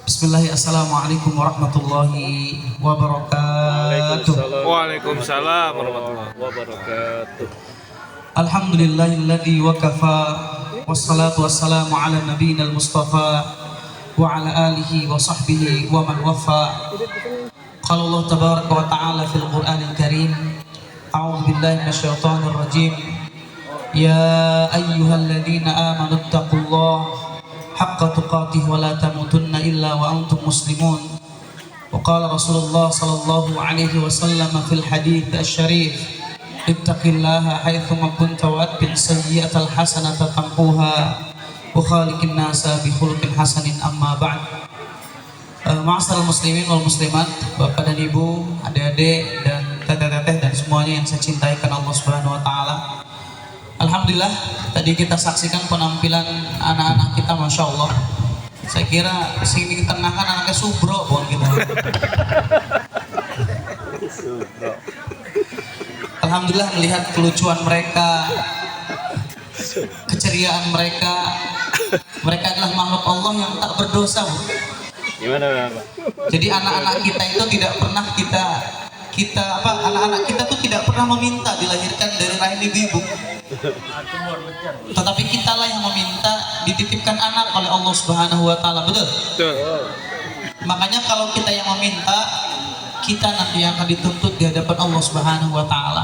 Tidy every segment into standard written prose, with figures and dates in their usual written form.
Bismillahirrahmanirrahim. Assalamualaikum warahmatullahi wabarakatuh. Waalaikumsalam warahmatullahi wabarakatuh. Alhamdulillahilladzi wa kafa wassalatu wassalamu ala nabiyina al-mustafa wa ala alihi wa sahbihi wa man wafa. Qala Allah tabaraka wa ta'ala fil Qur'anil Karim. A'udzu billahi minasyaitonir rajim. Ya ayyuhalladzina amanu taqullaha haqqa tuqatih wa la tamutunna illa wa antum muslimun. Wa qala Rasulullah sallallahu alaihi wasallam fil hadits asy-syarif, ittaqillaha haitsu ma kunta wa atbi' sayyi'atal hasanata tamquha wa khaliqin nasa bi khuluqin hasanin. Amma ba'd. Ma'asyiral muslimin wal muslimat, Bapak dan Ibu, adik-adik dan teteh-teteh dan semuanya yang saya cintai karena Allah Subhanahu wa taala. Alhamdulillah, tadi kita saksikan penampilan anak-anak kita, Masya Allah. Saya kira sini tengah kan anaknya subro, bukan kita. Alhamdulillah melihat kelucuan mereka, keceriaan mereka. Mereka adalah makhluk Allah yang tak berdosa, Bu. Gimana, Pak? Jadi anak-anak kita itu tidak pernah anak-anak kita tuh tidak pernah meminta dilahirkan dari rahim ibu. Tetapi kitalah yang meminta dititipkan anak oleh Allah Subhanahu wa taala. Betul? Betul. Makanya kalau kita yang meminta, kita nanti yang akan dituntut di hadapan Allah Subhanahu wa taala.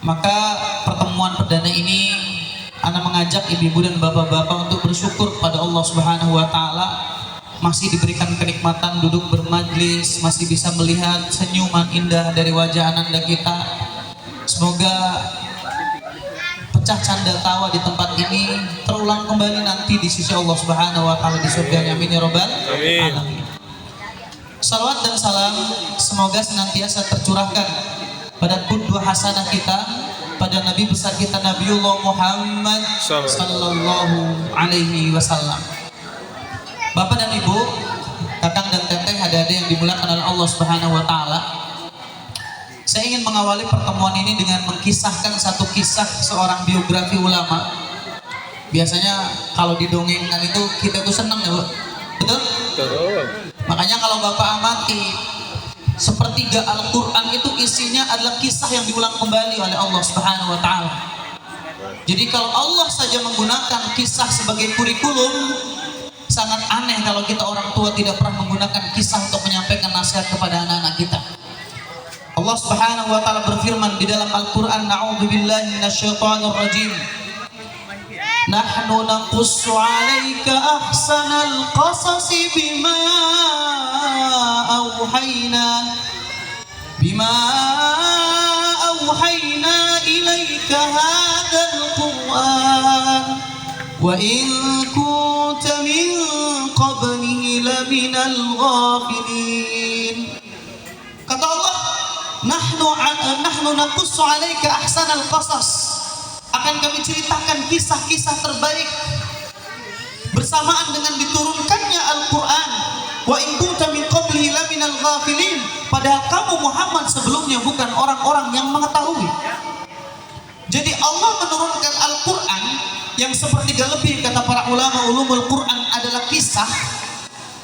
Maka pertemuan perdana ini Ana mengajak ibu-ibu dan bapak-bapak untuk bersyukur pada Allah Subhanahu wa taala masih diberikan kenikmatan duduk bermajlis, masih bisa melihat senyuman indah dari wajah ananda kita. Semoga pecah canda tawa di tempat ini terulang kembali nanti di sisi Allah Subhanahu wa taala di surganya. Amin ya rabbal alamin. Salawat dan salam semoga senantiasa tercurahkan pada qudwah hasanah kita, pada nabi besar kita Nabiullah Muhammad sallallahu alaihi wasallam. Bapak dan Ibu, kakang dan teteh, adik-adik yang dimuliakan oleh Allah Subhanahu wa taala. Saya ingin mengawali pertemuan ini dengan mengkisahkan satu kisah seorang biografi ulama. Biasanya kalau didongengkan itu kita tuh senang ya, Bu. Betul? Betul. Makanya kalau Bapak amati sepertiga Al-Qur'an itu isinya adalah kisah yang diulang kembali oleh Allah Subhanahu wa taala. Jadi kalau Allah saja menggunakan kisah sebagai kurikulum, sangat aneh kalau kita orang tua tidak pernah menggunakan kisah untuk menyampaikan nasihat kepada anak-anak kita. Allah Subhanahu wa taala berfirman di dalam Al-Qur'an, A'udzubillahi minasyaitonir rajim. Nahnu naqussu 'alaika ahsanal qasasi bima auhayna ilaika hadzal Qur'an wa in kunta min qablihi laminal ghafilin. Kata Allah, nahnu naqussu 'alaika ahsanal qasas. Akan kami ceritakan kisah-kisah terbaik bersamaan dengan diturunkannya Al-Qur'an. Wa in kunta min qablihi laminal ghafilin. Padahal kamu Muhammad sebelumnya bukan orang-orang yang mengetahui. Jadi Allah menurunkan Al-Qur'an yang sepertiga lebih, kata para ulama ulumul Quran, adalah kisah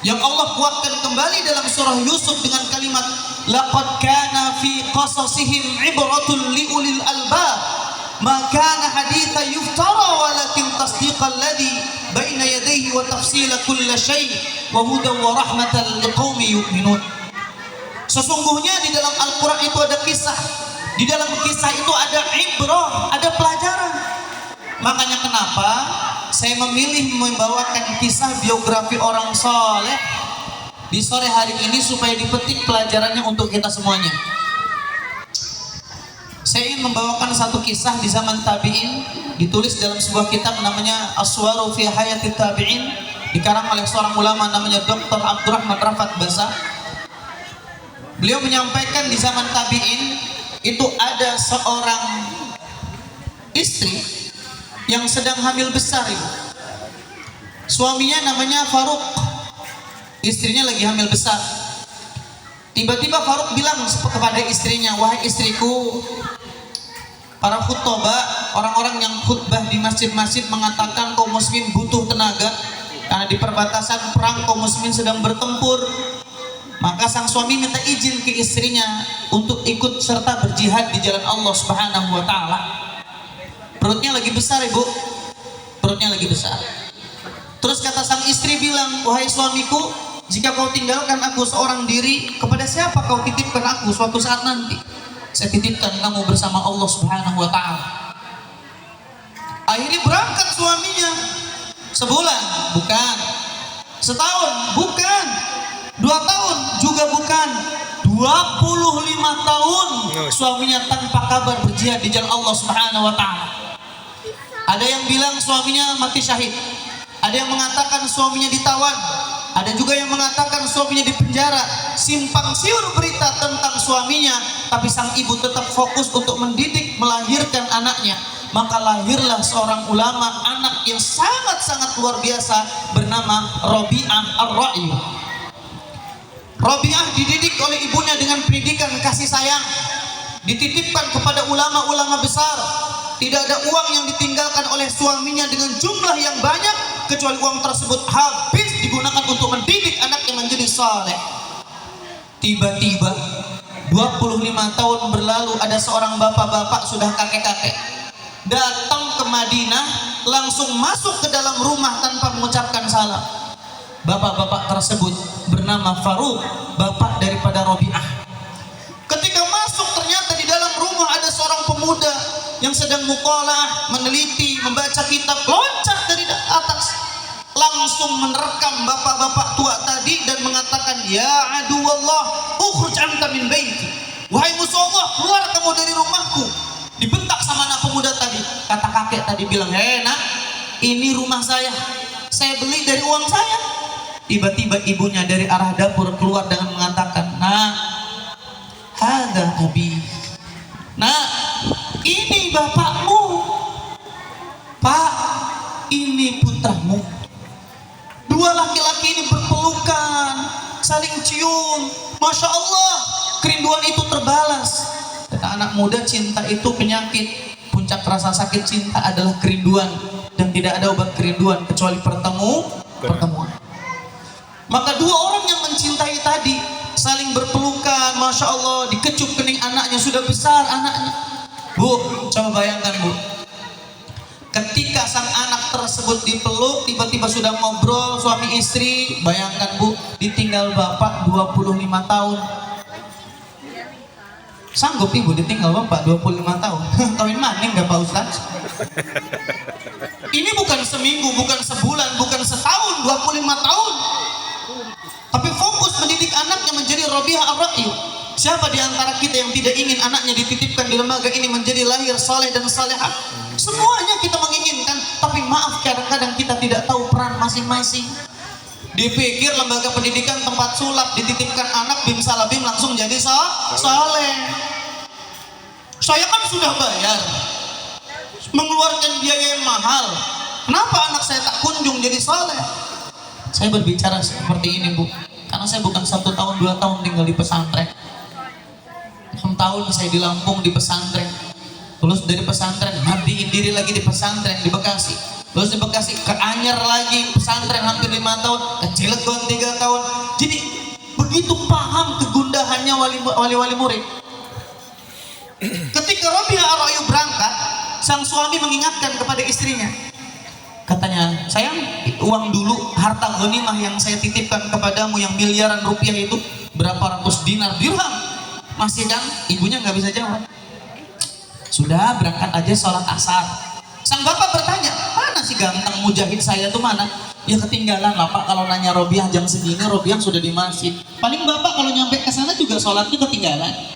yang Allah kuatkan kembali dalam surah Yusuf dengan kalimat laqad kana fi qasasihim ibratun liulil albab ma kana haditha yuftara walakin tasdiqal ladzi baina yadayhi wa tafsila kulli syai' wa hudan wa rahmatan liqaumin yu'minun. Sesungguhnya di dalam Al-Qur'an itu ada kisah. Di dalam kisah itu ada ibrah, ada pelajaran. Makanya kenapa saya memilih membawakan kisah biografi orang soleh di sore hari ini supaya dipetik pelajarannya untuk kita semuanya. Saya ingin membawakan satu kisah di zaman tabi'in, ditulis dalam sebuah kitab namanya Aswaru fi Hayati Tabi'in, dikarang oleh seorang ulama namanya Dr. Abdurrahman Rafat Basah. Beliau menyampaikan di zaman tabi'in itu ada seorang istri yang sedang hamil besar itu. Suaminya namanya Faruk, istrinya lagi hamil besar. Tiba-tiba Faruk bilang kepada istrinya, wahai istriku, para khutbah, orang-orang yang khutbah di masjid-masjid mengatakan kaum muslimin butuh tenaga. karena di perbatasan perang kaum muslimin sedang bertempur. Maka sang suami minta izin ke istrinya untuk ikut serta berjihad di jalan Allah Subhanahu wa taala. Perutnya lagi besar, Ibu. Perutnya lagi besar. Terus kata sang istri bilang, "Wahai suamiku, jika kau tinggalkan aku seorang diri, kepada siapa kau titipkan aku suatu saat nanti?" "Saya titipkan kamu bersama Allah Subhanahu wa taala." Akhirnya berangkat suaminya. Sebulan, bukan. Setahun, bukan. 2 tahun, juga bukan. 25 tahun suaminya tanpa kabar berjihad di jalan Allah Subhanahu wa taala. Ada yang bilang suaminya mati syahid. Ada yang mengatakan suaminya ditawan. Ada juga yang mengatakan suaminya dipenjara. Simpang siur berita tentang suaminya, tapi sang ibu tetap fokus untuk mendidik, melahirkan anaknya. Maka lahirlah seorang ulama, anak yang sangat-sangat luar biasa bernama Rabi'ah Ar-Ra'i. Rabi'ah dididik oleh ibunya dengan pendidikan kasih sayang, dititipkan kepada ulama-ulama besar. Tidak ada uang yang ditinggalkan oleh suaminya dengan jumlah yang banyak, kecuali uang tersebut habis digunakan untuk mendidik anak yang menjadi saleh. Tiba-tiba 25 tahun berlalu, ada seorang bapak-bapak sudah kakek-kakek datang ke Madinah, langsung masuk ke dalam rumah tanpa mengucapkan salam. Bapak-bapak tersebut bernama Faruq, bapak daripada Rabi'ah. Ketika masuk, ternyata di dalam rumah ada seorang pemuda yang sedang muqalah, meneliti, membaca kitab. Loncat dari atas, langsung menerkam bapak-bapak tua tadi dan mengatakan, "Ya aduwallah, ukhruj anta min baiti." "Wahai musuh Allah, keluar kamu dari rumahku." Dibentak sama anak pemuda tadi. Kata kakek tadi bilang, "Hei nak, ini rumah saya beli dari uang saya." Tiba-tiba ibunya dari arah dapur keluar dengan mengatakan, "Nak, hada abi." "Nak, ini bapakmu." "Pak, ini putramu." Dua laki-laki ini berpelukan, saling cium. Masya Allah, kerinduan itu terbalas. Kata anak muda, cinta itu penyakit. Puncak rasa sakit cinta adalah kerinduan, dan tidak ada obat kerinduan kecuali pertemuan. Maka dua orang yang mencintai tadi saling berpelukan, Masya Allah, dikecup kening anaknya, sudah besar anaknya. Bu, coba bayangkan Bu, ketika sang anak tersebut dipeluk, tiba-tiba sudah ngobrol suami istri. Bayangkan Bu, ditinggal bapak 25 tahun. Sanggup ibu ditinggal bapak 25 tahun? Kawin maning gak Pak Ustaz? Ini bukan seminggu, bukan sebulan, bukan setahun, 25 tahun. Tapi fokus mendidik anaknya menjadi Rabi'ah Ar-Ra'i. Siapa di antara kita yang tidak ingin anaknya dititipkan di lembaga ini menjadi lahir saleh dan salehah? Semuanya kita menginginkan, tapi maaf, kadang-kadang kita tidak tahu peran masing-masing. Dipikir lembaga pendidikan tempat sulap, dititipkan anak bim salabim langsung jadi saleh. Saya kan sudah bayar, mengeluarkan biaya yang mahal. Kenapa anak saya tak kunjung jadi saleh? Saya berbicara seperti ini Bu, karena saya bukan 1 tahun 2 tahun tinggal di pesantren. 6 tahun saya di Lampung di pesantren. Lulus dari pesantren, ngabdiin diri lagi di pesantren di Bekasi. Lulus di Bekasi, ke Anyer lagi, pesantren hampir 5 tahun, ke Cilegon 3 tahun. Jadi begitu paham kegundahannya wali-wali murid. Ketika Rabi'ah Ar-Ra'i berangkat, sang suami mengingatkan kepada istrinya. Katanya, "Sayang, uang dulu, harta ghanimah yang saya titipkan kepadamu yang miliaran rupiah itu, berapa ratus dinar dirham masih kan?" Ibunya nggak bisa jawab. "Sudah, berangkat aja sholat asar." Sang bapak bertanya, "Mana si ganteng mujahid saya tuh mana?" "Ya ketinggalan lah Pak, kalau nanya Robiah jam segini, Robiah sudah di masjid. Paling bapak kalau nyampe ke sana juga sholatnya ketinggalan."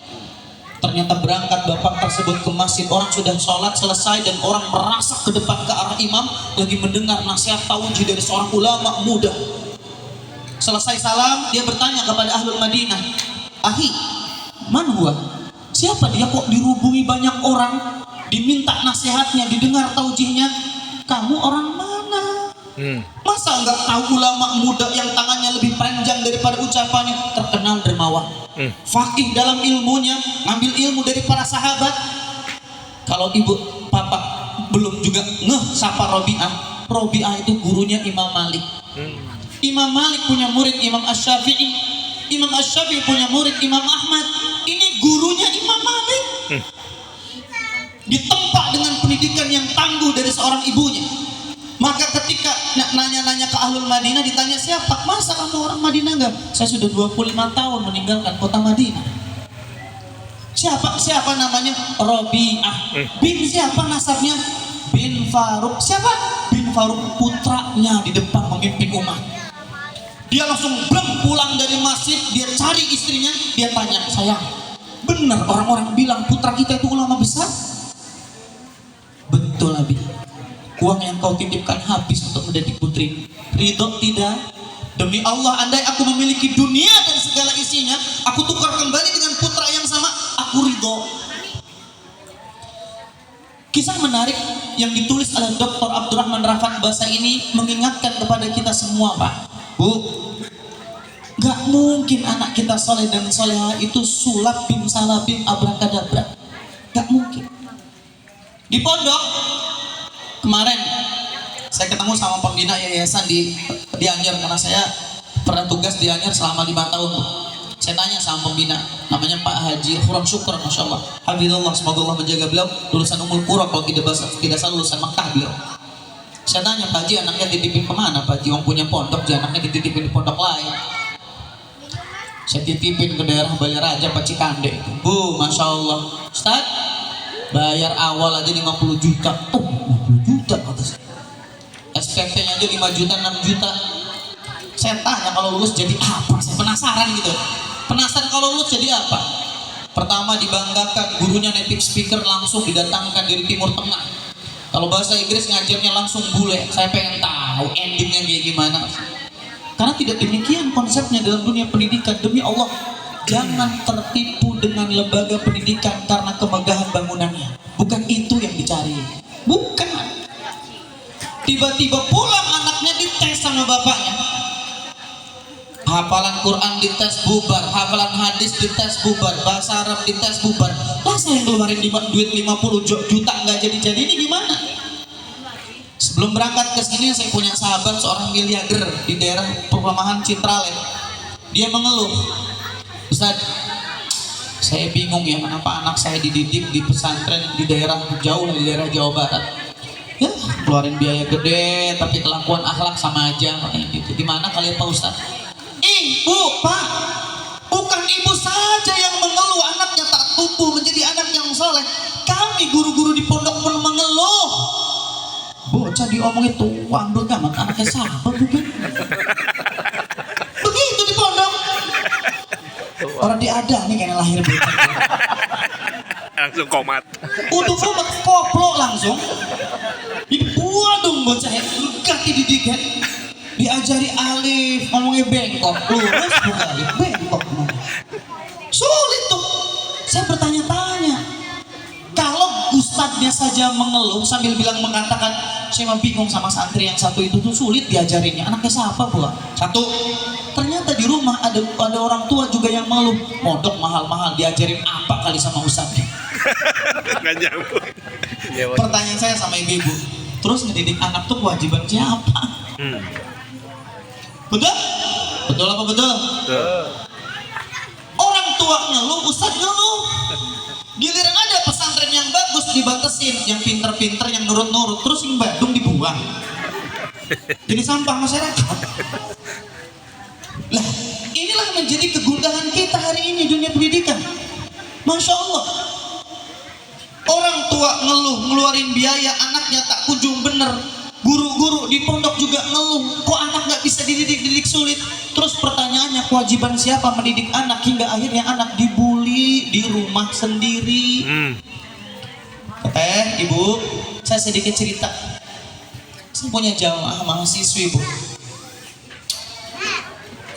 Ternyata berangkat bapak tersebut ke masjid, orang sudah sholat selesai dan orang merasa ke depan ke arah imam, lagi mendengar nasihat tauji dari seorang ulama muda. Selesai salam, dia bertanya kepada ahlul Madinah, "Ahi, man huwa?" Siapa dia kok dirubungi banyak orang, diminta nasihatnya, didengar taujihnya? "Kamu orang mana?" Masa nggak tahu ulama muda yang tangannya lebih panjang daripada ucapannya, terkenal dermawan, faqih dalam ilmunya, ngambil ilmu dari para sahabat. Kalau ibu papa belum juga ngeh sapa Rabi'ah, Robi'ah itu gurunya Imam Malik. Imam Malik punya murid Imam Asy-Syafi'i. Imam Asy-Syafi'i punya murid Imam Ahmad. Ini gurunya Imam Malik. Ditempa dengan pendidikan yang tangguh dari seorang ibunya. Maka ketika nanya-nanya ke Ahlul Madinah, ditanya siapa? Masa kamu orang Madinah enggak? Saya sudah 25 tahun meninggalkan kota Madinah. Siapa namanya? Robi'ah. Bin siapa nasabnya? Bin Faruk. Siapa? Bin Faruk, putranya di depan memimpin umat. Dia langsung pulang dari masjid, dia cari istrinya, dia tanya, sayang, benar orang-orang bilang putra kita itu ulama besar? Betul Abi. Uang yang kau titipkan habis untuk mendidik putri. Ridho tidak? Demi Allah, andai aku memiliki dunia dan segala isinya, aku tukar kembali dengan putra yang sama, aku ridho. Kisah menarik yang ditulis oleh Dr. Abdurrahman Rafat Basa ini mengingatkan kepada kita semua, Pak, Bu. Gak mungkin anak kita soleh dan soleha itu sulap bim salabim abrakadabra. Gak mungkin. Di pondok kemarin saya ketemu sama pembina yayasan di Anyer, karena saya pernah tugas di Anyer selama 5 tahun. Saya tanya sama pembina, namanya Pak Haji Huram Syukur, Masya Allah, Hafizullah, semoga Allah menjaga beliau, lulusan Ummul Qura, kalau tidak salah lulusan Makkah beliau. Saya tanya, Pak Haji anaknya dititipin kemana Pak Haji? Yang punya pondok, anaknya dititipin di pondok lain. Saya titipin ke daerah Balaraja, Pak Cikande. Bu, Masya Allah, Ustaz, bayar awal aja 50 juta. Oh, 50 juta kata saya. SPP-nya aja 5 juta, 6 juta. Saya tanya kalau lulus jadi apa? Saya penasaran gitu. Penasaran kalau lulus jadi apa? Pertama dibanggakan, gurunya native speaker langsung didatangkan dari Timur Tengah. Kalau bahasa Inggris ngajarnya langsung bule. Saya pengen tahu endingnya kayak gimana. Karena tidak demikian konsepnya dalam dunia pendidikan. Demi Allah, jangan tertipu dengan lembaga pendidikan karena kemegahan bangunannya. Bukan itu yang dicari. Bukan. Tiba-tiba pulang anaknya dites sama bapaknya. Hafalan Quran dites bubar, hafalan hadis dites bubar, bahasa Arab dites bubar. Masa yang keluarin duit 50 juta nggak jadi-jadi, ini gimana? Sebelum berangkat ke sini saya punya sahabat seorang miliarder di daerah perumahan Citraland. Dia mengeluh, Ustaz, saya bingung ya kenapa anak saya dididik di pesantren di daerah jauh, di daerah Jawa Barat. Ya, keluarin biaya gede tapi kelakuan akhlak sama aja katanya gitu. Gimana kalian Pak Ustaz? Ibu, Pak, bukan ibu saja yang mengeluh anaknya tak tumbuh menjadi anak yang soleh. Kami guru-guru di pondok pun mengeluh. Bocah diomongin tuang bergamat, anaknya sahabat bukan? Begitu di pondok. Orang diada nih kayaknya lahir bocah. Langsung komat. Untuk komat koplo langsung. Dibuat dong bocahnya, ganti didikan. Diajari alif, ngomongnya bengkok, lurus bukan alif, bengkok. Sulit tuh. Saya bertanya-tanya, kalau ustadznya saja mengeluh sambil mengatakan, saya mah bingung sama santri yang satu itu tuh sulit diajarinnya. Anaknya siapa Bu? Satu. Ternyata di rumah ada orang tua juga yang mengeluh, mondok mahal-mahal, diajarin apa kali sama ustadznya? Nggak nyambung. Pertanyaan saya sama ibu-ibu, terus ngedidik anak tuh kewajiban siapa? Betul? Betul apa betul? Orang tua ngeluh, ustadz ngeluh. Giliran ada pesantren yang bagus dibatasin, yang pinter-pinter, yang nurut-nurut, terus yang Bandung dibuang. Jadi sampah masyarakat. Lah, inilah menjadi kegundahan kita hari ini dunia pendidikan. Masya Allah. Orang tua ngeluh, ngeluarin biaya, anaknya tak kunjung bener. Guru-guru di pondok juga ngeluh, kok anak gak bisa dididik sulit. Terus pertanyaannya, kewajiban siapa mendidik anak hingga akhirnya anak dibully di rumah sendiri. Ibu, saya sedikit cerita. Saya punya jamaah mahasiswi Bu,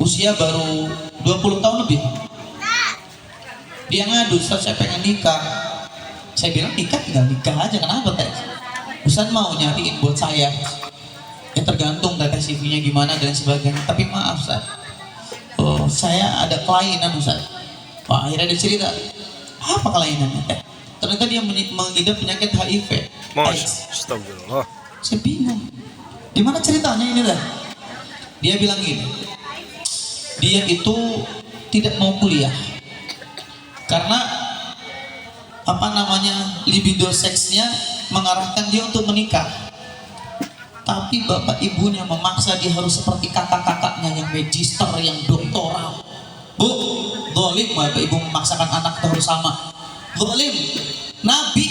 usia baru 20 tahun lebih. Dia ngadu, Ustaz saya pengen nikah. Saya bilang nikah tinggal nikah aja, kenapa Teh? Ustaz mau nyariin buat saya. Ya tergantung data CV-nya gimana dan sebagainya. Tapi maaf Ustaz, saya ada kelainan Ustaz. Wah, akhirnya dia cerita, apa kelainannya Teh? Ternyata dia mengidap penyakit HIV. Astagfirullah. Saya bingung. Gimana ceritanya ini dah? Dia bilang gini, dia itu tidak mau kuliah karena apa namanya, libido seksnya mengarahkan dia untuk menikah. Tapi bapak ibunya memaksa dia harus seperti kakak-kakaknya yang magister, yang doktoral. Bu, zalim bapak ibu memaksakan anak harus sama. Zalim. Nabi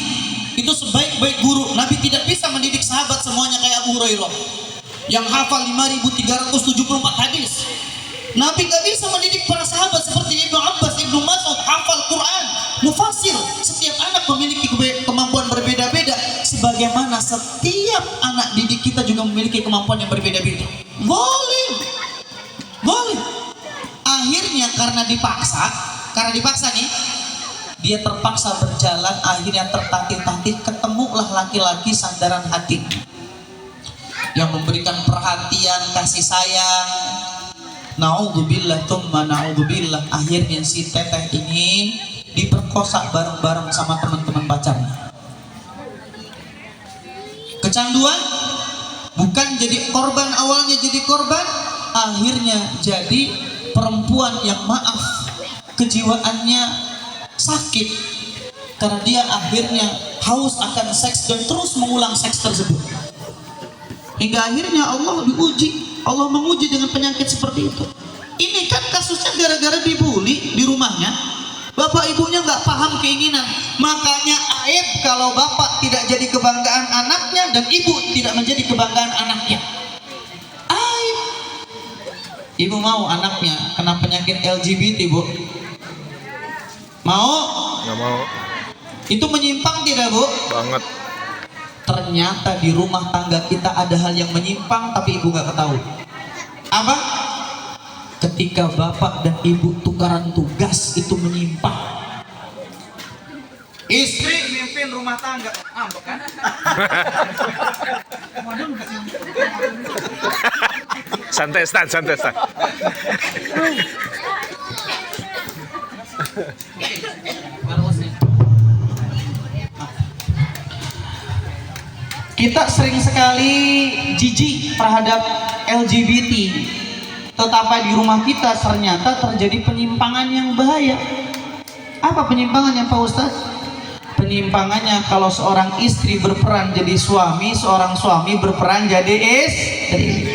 itu sebaik-baik guru. Nabi tidak bisa mendidik sahabat semuanya kayak Abu Hurairah yang hafal 5.374 hadis. Nabi gak bisa mendidik para sahabat seperti Ibnu Abbas, Ibnu Mas'ud, hafal Quran, mufasir. Setiap anak memiliki kemampuan berbeda-beda, sebagaimana setiap anak didik kita juga memiliki kemampuan yang berbeda-beda. Boleh. Akhirnya karena dipaksa nih, dia terpaksa berjalan, akhirnya tertatih-tatih, ketemulah laki-laki sandaran hati yang memberikan perhatian, kasih sayang. Naudzubillah tsumma naudzubillah, akhirnya si teteh ini diperkosa bareng-bareng sama teman-teman pacarnya. Kecanduan, bukan jadi korban, awalnya jadi korban, akhirnya jadi perempuan yang maaf, kejiwaannya sakit karena dia akhirnya haus akan seks dan terus mengulang seks tersebut. Hingga akhirnya Allah menguji dengan penyakit seperti itu. Ini kan kasusnya gara-gara dibully di rumahnya. Bapak ibunya nggak paham keinginan. Makanya aib kalau bapak tidak jadi kebanggaan anaknya dan ibu tidak menjadi kebanggaan anaknya. Aib. Ibu mau anaknya kena penyakit LGBT, Bu? Mau? Nggak mau. Itu menyimpang tidak, Bu? Banget. Ternyata di rumah tangga kita ada hal yang menyimpang tapi ibu gak ketahui. Apa? Ketika bapak dan ibu tukaran tugas itu menyimpang. Istri mimpin rumah tangga, ngambek kan? Santai Stan. Kita sering sekali jijik terhadap LGBT, tetapi di rumah kita ternyata terjadi penyimpangan yang bahaya. Apa penyimpangannya, Pak Ustadz? Penyimpangannya kalau seorang istri berperan jadi suami, seorang suami berperan jadi istri.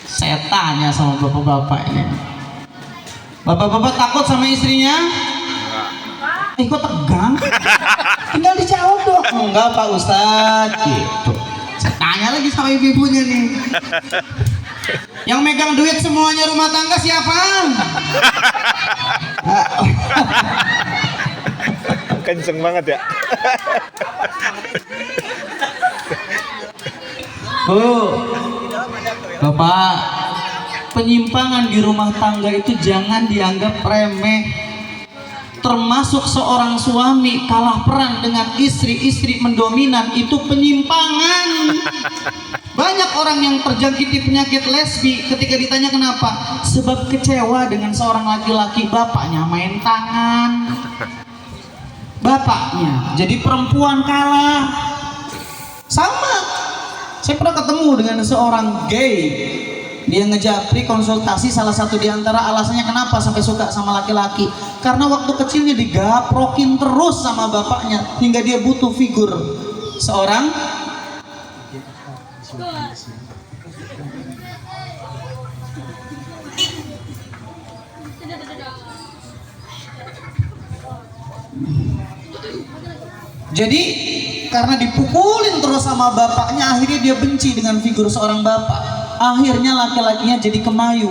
Saya tanya sama bapak-bapak ini, bapak-bapak takut sama istrinya? Kok tegang? Tinggal dijawab dong. Enggak Pak Ustadz, gitu. Saya tanya lagi sama ibu-ibunya nih, yang megang duit semuanya rumah tangga siapa? Kenceng banget ya. Bu, Bapak, penyimpangan di rumah tangga itu jangan dianggap remeh. Termasuk seorang suami kalah peran dengan istri mendominan, itu penyimpangan. Banyak orang yang terjangkiti penyakit lesbi ketika ditanya kenapa, sebab kecewa dengan seorang laki-laki. Bapaknya main tangan, bapaknya jadi perempuan kalah. Sama, saya pernah ketemu dengan seorang gay. Dia ngejapri konsultasi, salah satu diantara alasannya kenapa sampai suka sama laki-laki, karena waktu kecilnya digaprokin terus sama bapaknya hingga dia butuh figur seorang jadi karena dipukulin terus sama bapaknya, akhirnya dia benci dengan figur seorang bapak. Akhirnya laki-lakinya jadi kemayu.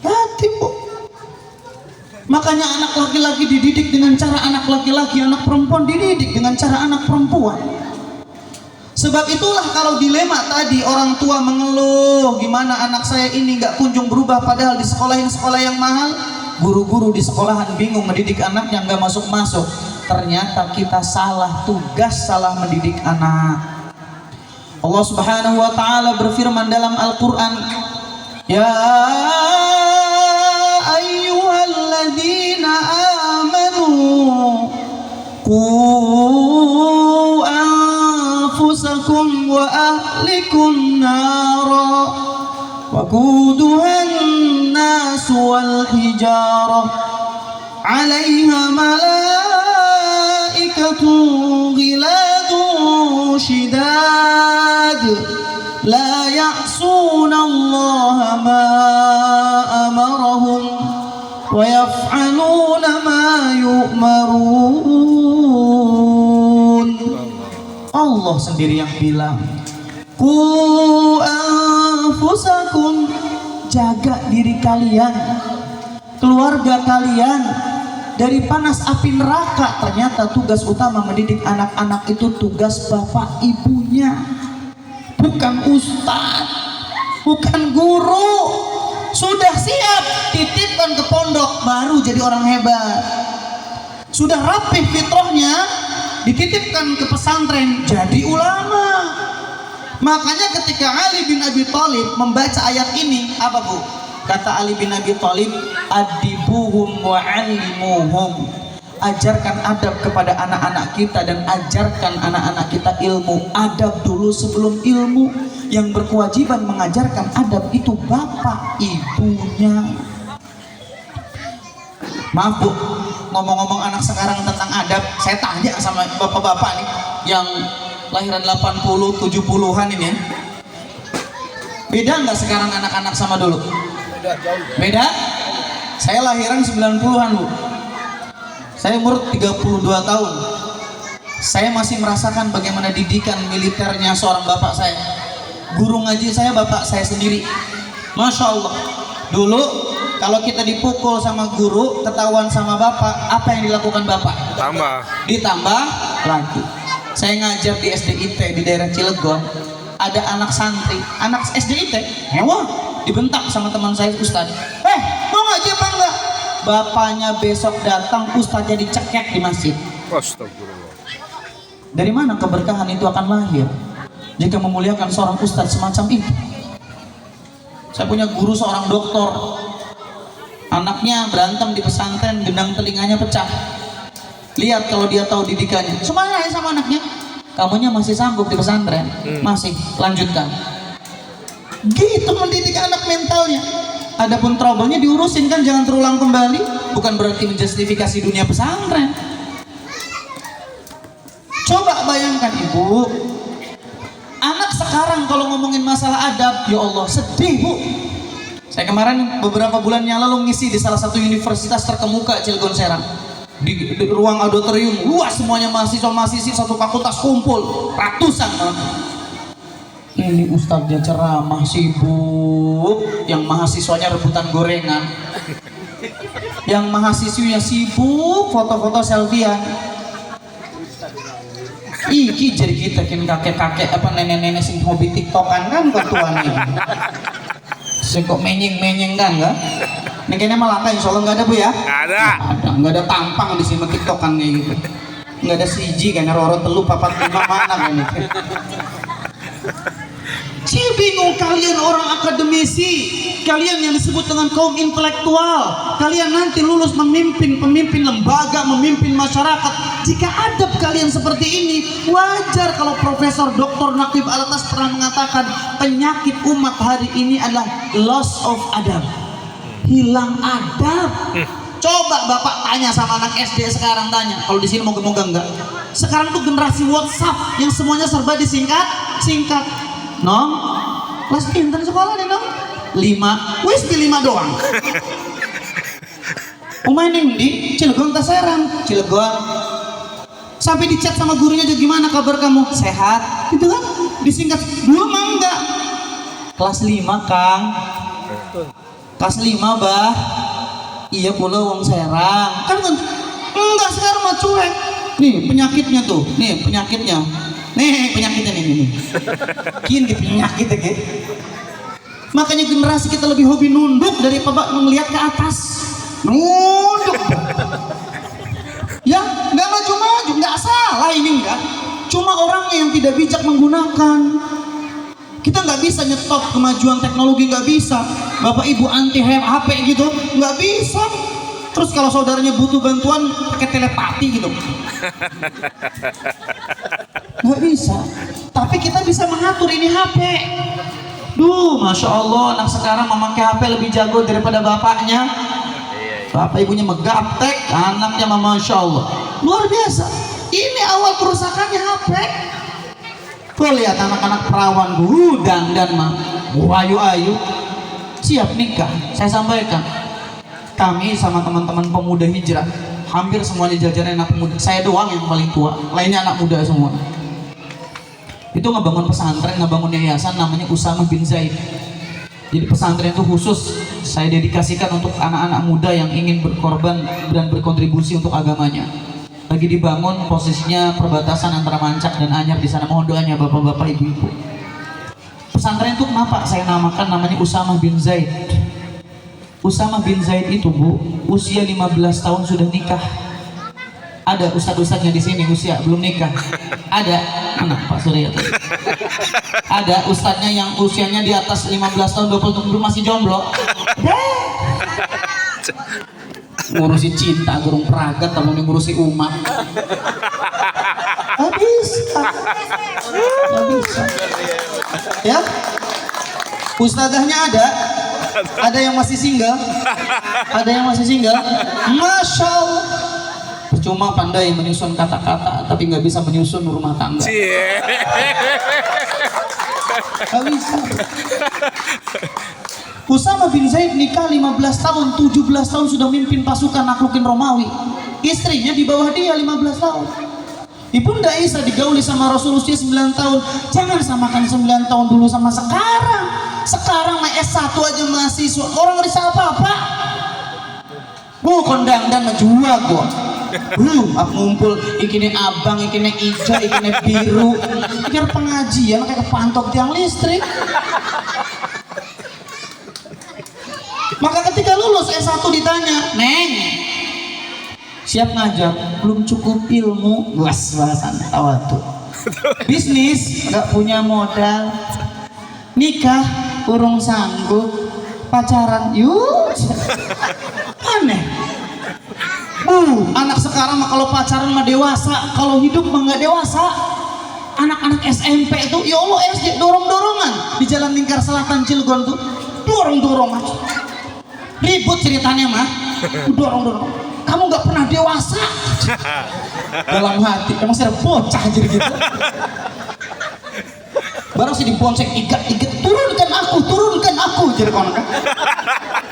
Hati, Bu. Makanya anak laki-laki dididik dengan cara anak laki-laki, anak perempuan dididik dengan cara anak perempuan. Sebab itulah kalau dilema tadi, orang tua mengeluh, gimana anak saya ini nggak kunjung berubah, padahal di sekolah yang mahal. Guru-guru di sekolahan bingung mendidik anaknya, nggak masuk-masuk. Ternyata kita salah tugas, salah mendidik anak. Allah Subhanahu wa taala berfirman dalam Al-Qur'an, ya ayyuhalladzina amanu qu anfusakum wa ahlikum وقودها الناس والحجارة عليها ملائكة غلاظ شداد لا يعصون الله ما أمرهم ويفعلون ما يؤمرون. Allah sendiri yang bilang, Qu anfusakum, jaga diri kalian, keluarga kalian dari panas api neraka. Ternyata tugas utama mendidik anak-anak itu tugas bapak ibunya, bukan ustadz, bukan guru. Sudah siap titipkan ke pondok baru jadi orang hebat. Sudah rapih fitrahnya dititipkan ke pesantren jadi ulama. Makanya ketika Ali bin Abi Thalib membaca ayat ini, apa Bu? Kata Ali bin Abi Thalib, adibuhum wa alimuhum, ajarkan adab kepada anak-anak kita dan ajarkan anak-anak kita ilmu. Adab dulu sebelum ilmu. Yang berkewajiban mengajarkan adab itu bapak ibunya. Maaf Bu, ngomong-ngomong anak sekarang tentang adab, saya tanya sama bapak-bapak nih yang lahiran 80, 70-an ini ya. Beda nggak sekarang anak-anak sama dulu? Beda? Saya lahiran 90-an Bu. Saya umur 32 tahun. Saya masih merasakan bagaimana didikan militernya seorang bapak saya. Guru ngaji saya bapak saya sendiri. Masya Allah. Dulu kalau kita dipukul sama guru, ketahuan sama bapak, apa yang dilakukan bapak? Ditambah lagi. Saya ngajar di SDIT di daerah Cilegon. Ada anak santri, anak SDIT, mewah, dibentak sama teman saya Ustadz. Mau ngaji apa enggak? Bapaknya besok datang, Ustadznya dicekek di masjid. Astagfirullah. Dari mana keberkahan itu akan lahir jika memuliakan seorang ustadz semacam itu? Saya punya guru seorang doktor, anaknya berantem di pesantren, gendang telinganya pecah. Lihat kalau dia tahu didikannya, semangat ya sama anaknya. Kamunya masih sanggup di pesantren, masih lanjutkan. Gitu mendidik anak mentalnya. Adapun trouble-nya diurusin kan, jangan terulang kembali. Bukan berarti menjustifikasi dunia pesantren. Coba bayangkan Ibu, anak sekarang kalau ngomongin masalah adab, ya Allah sedih Bu. Saya kemarin beberapa bulan yang lalu ngisi di salah satu universitas terkemuka Cilegon Serang. Di ruang auditorium luas, semuanya mahasiswa-mahasiswi satu fakultas kumpul ratusan. Ini ustadznya ceramah sibuk, yang mahasiswanya rebutan gorengan, yang mahasiswinya sibuk foto-foto selfiean. Iki jadi kita kin kakek-kakek apa nenek-nenek sing hobi tiktokan kan ketuaan ini. Sing kok menyeng-menyeng kan enggak? Nek kene malah insya Allah enggak ada Bu ya? Enggak ada tampang di sini tiktokan kayak gitu. Enggak ada siji kan roro telu papat lima mana kan itu. Saya bingung kalian orang akademisi, kalian yang disebut dengan kaum intelektual, kalian nanti lulus memimpin lembaga, memimpin masyarakat. Jika adab kalian seperti ini, wajar kalau Profesor Dr. Naqib Alatas pernah mengatakan penyakit umat hari ini adalah loss of adab, hilang adab. Coba Bapak tanya sama anak SD sekarang, tanya kalau di sini moga-moga enggak. Sekarang tuh generasi WhatsApp yang semuanya serba disingkat. Nong, kelas pinter sekolah deh Nong. 5, wis di 5 doang. Umaining di Cilegon Serang, Cilegon. Sampai di chat sama gurunya juga, gimana kabar kamu? Sehat, gitu kan? Disingkat. Dulu mah enggak. Kelas 5 Kang. Kelas 5 Bah. Iya pula wong Serang. Kan enggak, sekarang mah cuek. Nih penyakitnya tuh, nih penyakitnya. Nih penyakitnya nih. Kini penyakit ya. Makanya generasi kita lebih hobi nunduk daripada melihat ke atas. Nunduk. Ya, nggak maju-maju, nggak salah ini enggak. Cuma orangnya yang tidak bijak menggunakan. Kita nggak bisa nyetop kemajuan teknologi, nggak bisa. Bapak Ibu anti HP gitu, nggak bisa. Terus kalau saudaranya butuh bantuan pakai telepati gitu, nggak bisa. Tapi kita bisa mengatur ini HP. Duh, Masya Allah, anak sekarang memakai HP lebih jago daripada bapaknya. Bapak ibunya megaptek, anaknya Masya Allah. Luar biasa. Ini awal kerusakannya HP. Kau lihat anak-anak perawan, dandan mah, ayu-ayu, siap nikah. Saya sampaikan, kami sama teman-teman pemuda hijrah, hampir semuanya jajaran anak muda. Saya doang yang paling tua, lainnya anak muda semua. Itu ngebangun pesantren, ngebangun yayasan namanya Usamah bin Zaid. Jadi pesantren itu khusus saya dedikasikan untuk anak-anak muda yang ingin berkorban dan berkontribusi untuk agamanya. Lagi dibangun, posisinya perbatasan antara Mancak dan Anyar. Di sana mohon doanya bapak-bapak, ibu-ibu. Pesantren itu kenapa saya namakan namanya Usamah bin Zaid? Usamah bin Zaid itu, Bu, usia 15 tahun sudah nikah. Ada ustadz-ustadznya di sini usia belum nikah? Ada? Mana Pak Surya tadi? Ada ustadznya yang usianya di atas 15 tahun, 20 tahun belum, masih jomblo. Ngurusi cinta, gurung peragat, kalau ngurusi umat. Habis. Ya? Ustadzahnya ada yang masih single, Masya Allah. Cuma pandai menyusun kata-kata, tapi nggak bisa menyusun rumah tangga. Nggak bisa. Usamah bin Zaid nikah 15 tahun, 17 tahun sudah mimpin pasukan naklukin Romawi. Istrinya di bawah dia 15 tahun. Ibunda Isa digauli sama Rasul usia 9 tahun. Jangan samakan 9 tahun dulu sama sekarang. Sekarang mah S1 aja mahasiswa, orang ngerisa apa-apa. Kondang dan menjual gua. Aku ngumpul, ikine abang, ikine ijo, ikine biru. Pikir pengajian kayak kepantok tiang listrik. Maka ketika lulus S1 ditanya, Neng, siap ngajar? Belum cukup ilmu, was-wasan, tawatu. Bisnis, gak punya modal. Nikah, urung sanggup. Pacaran, yuk. Aneh. Anak sekarang mah kalau pacaran mah dewasa, kalau hidup mah nggak dewasa. Anak-anak SMP itu, ya Allah, SD dorong-dorongan di Jalan Lingkar Selatan Cilegon tuh, dorong-dorongan. Ribut ceritanya mah, dorong-dorong. Kamu nggak pernah dewasa. Dalam hati, emang saya bocah jadi gitu. Baru sih dibonsek, igat-igat, turunkan aku, jadi konon kan.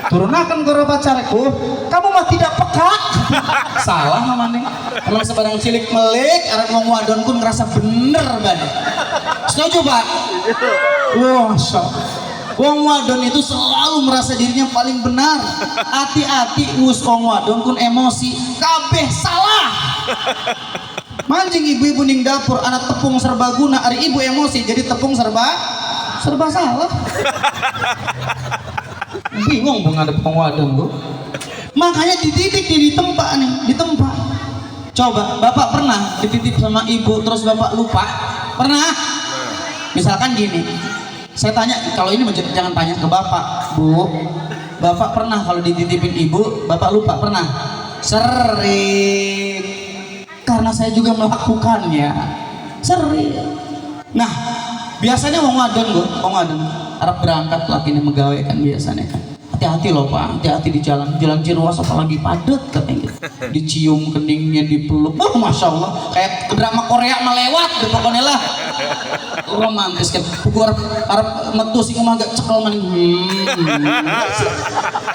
Turunakan goro pacarku, kamu mah tidak peka. Salah namanya. Emang sebarang cilik melik, arek wong wadon pun ngerasa bener banget. Setuju Pak? Wah, wong wadon itu selalu merasa dirinya paling benar. Hati-hati, wong wadon pun emosi, kabeh salah. Mancing ibu-ibu ning dapur, anak tepung serbaguna, hari ibu emosi jadi tepung serba salah. Bingung bu ngadep pengwadon bu. Makanya dididik nih, ditempa. Coba bapak pernah dititip sama ibu terus bapak lupa? Pernah? Misalkan gini, saya tanya, kalau ini jangan tanya ke bapak, Bu. Bapak pernah kalau dititipin ibu bapak lupa? Pernah? Sering. Karena saya juga melakukannya. Sering. Nah, biasanya wong wadon Arab berangkat lakinya megawe kan biasanya kan. Hati-hati loh Pak, hati-hati di jalan Ciruas apalagi padat katanya. Dicium keningnya, dipeluk. Masya Allah, kayak drama Korea melewat deh pokoknya lah. Romantis kan. Buku Arab metu sing mah agak cekel maning.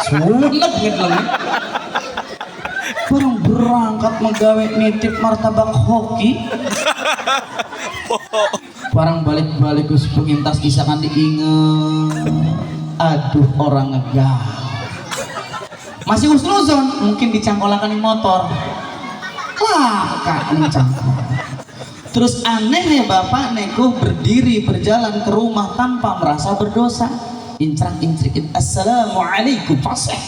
Sulit gitu lah. Barang berangkat megawe nitip martabak hoki. Barang balik-balik ke pengintas kisah kan diinget. Aduh, orang ngegah. Masih usnuzon, mungkin dicangkolakan di motor. Kak, cangkol. Terus anehnya bapak neko berdiri berjalan ke rumah tanpa merasa berdosa. Incrak-incrikin, assalamualaikum fasih.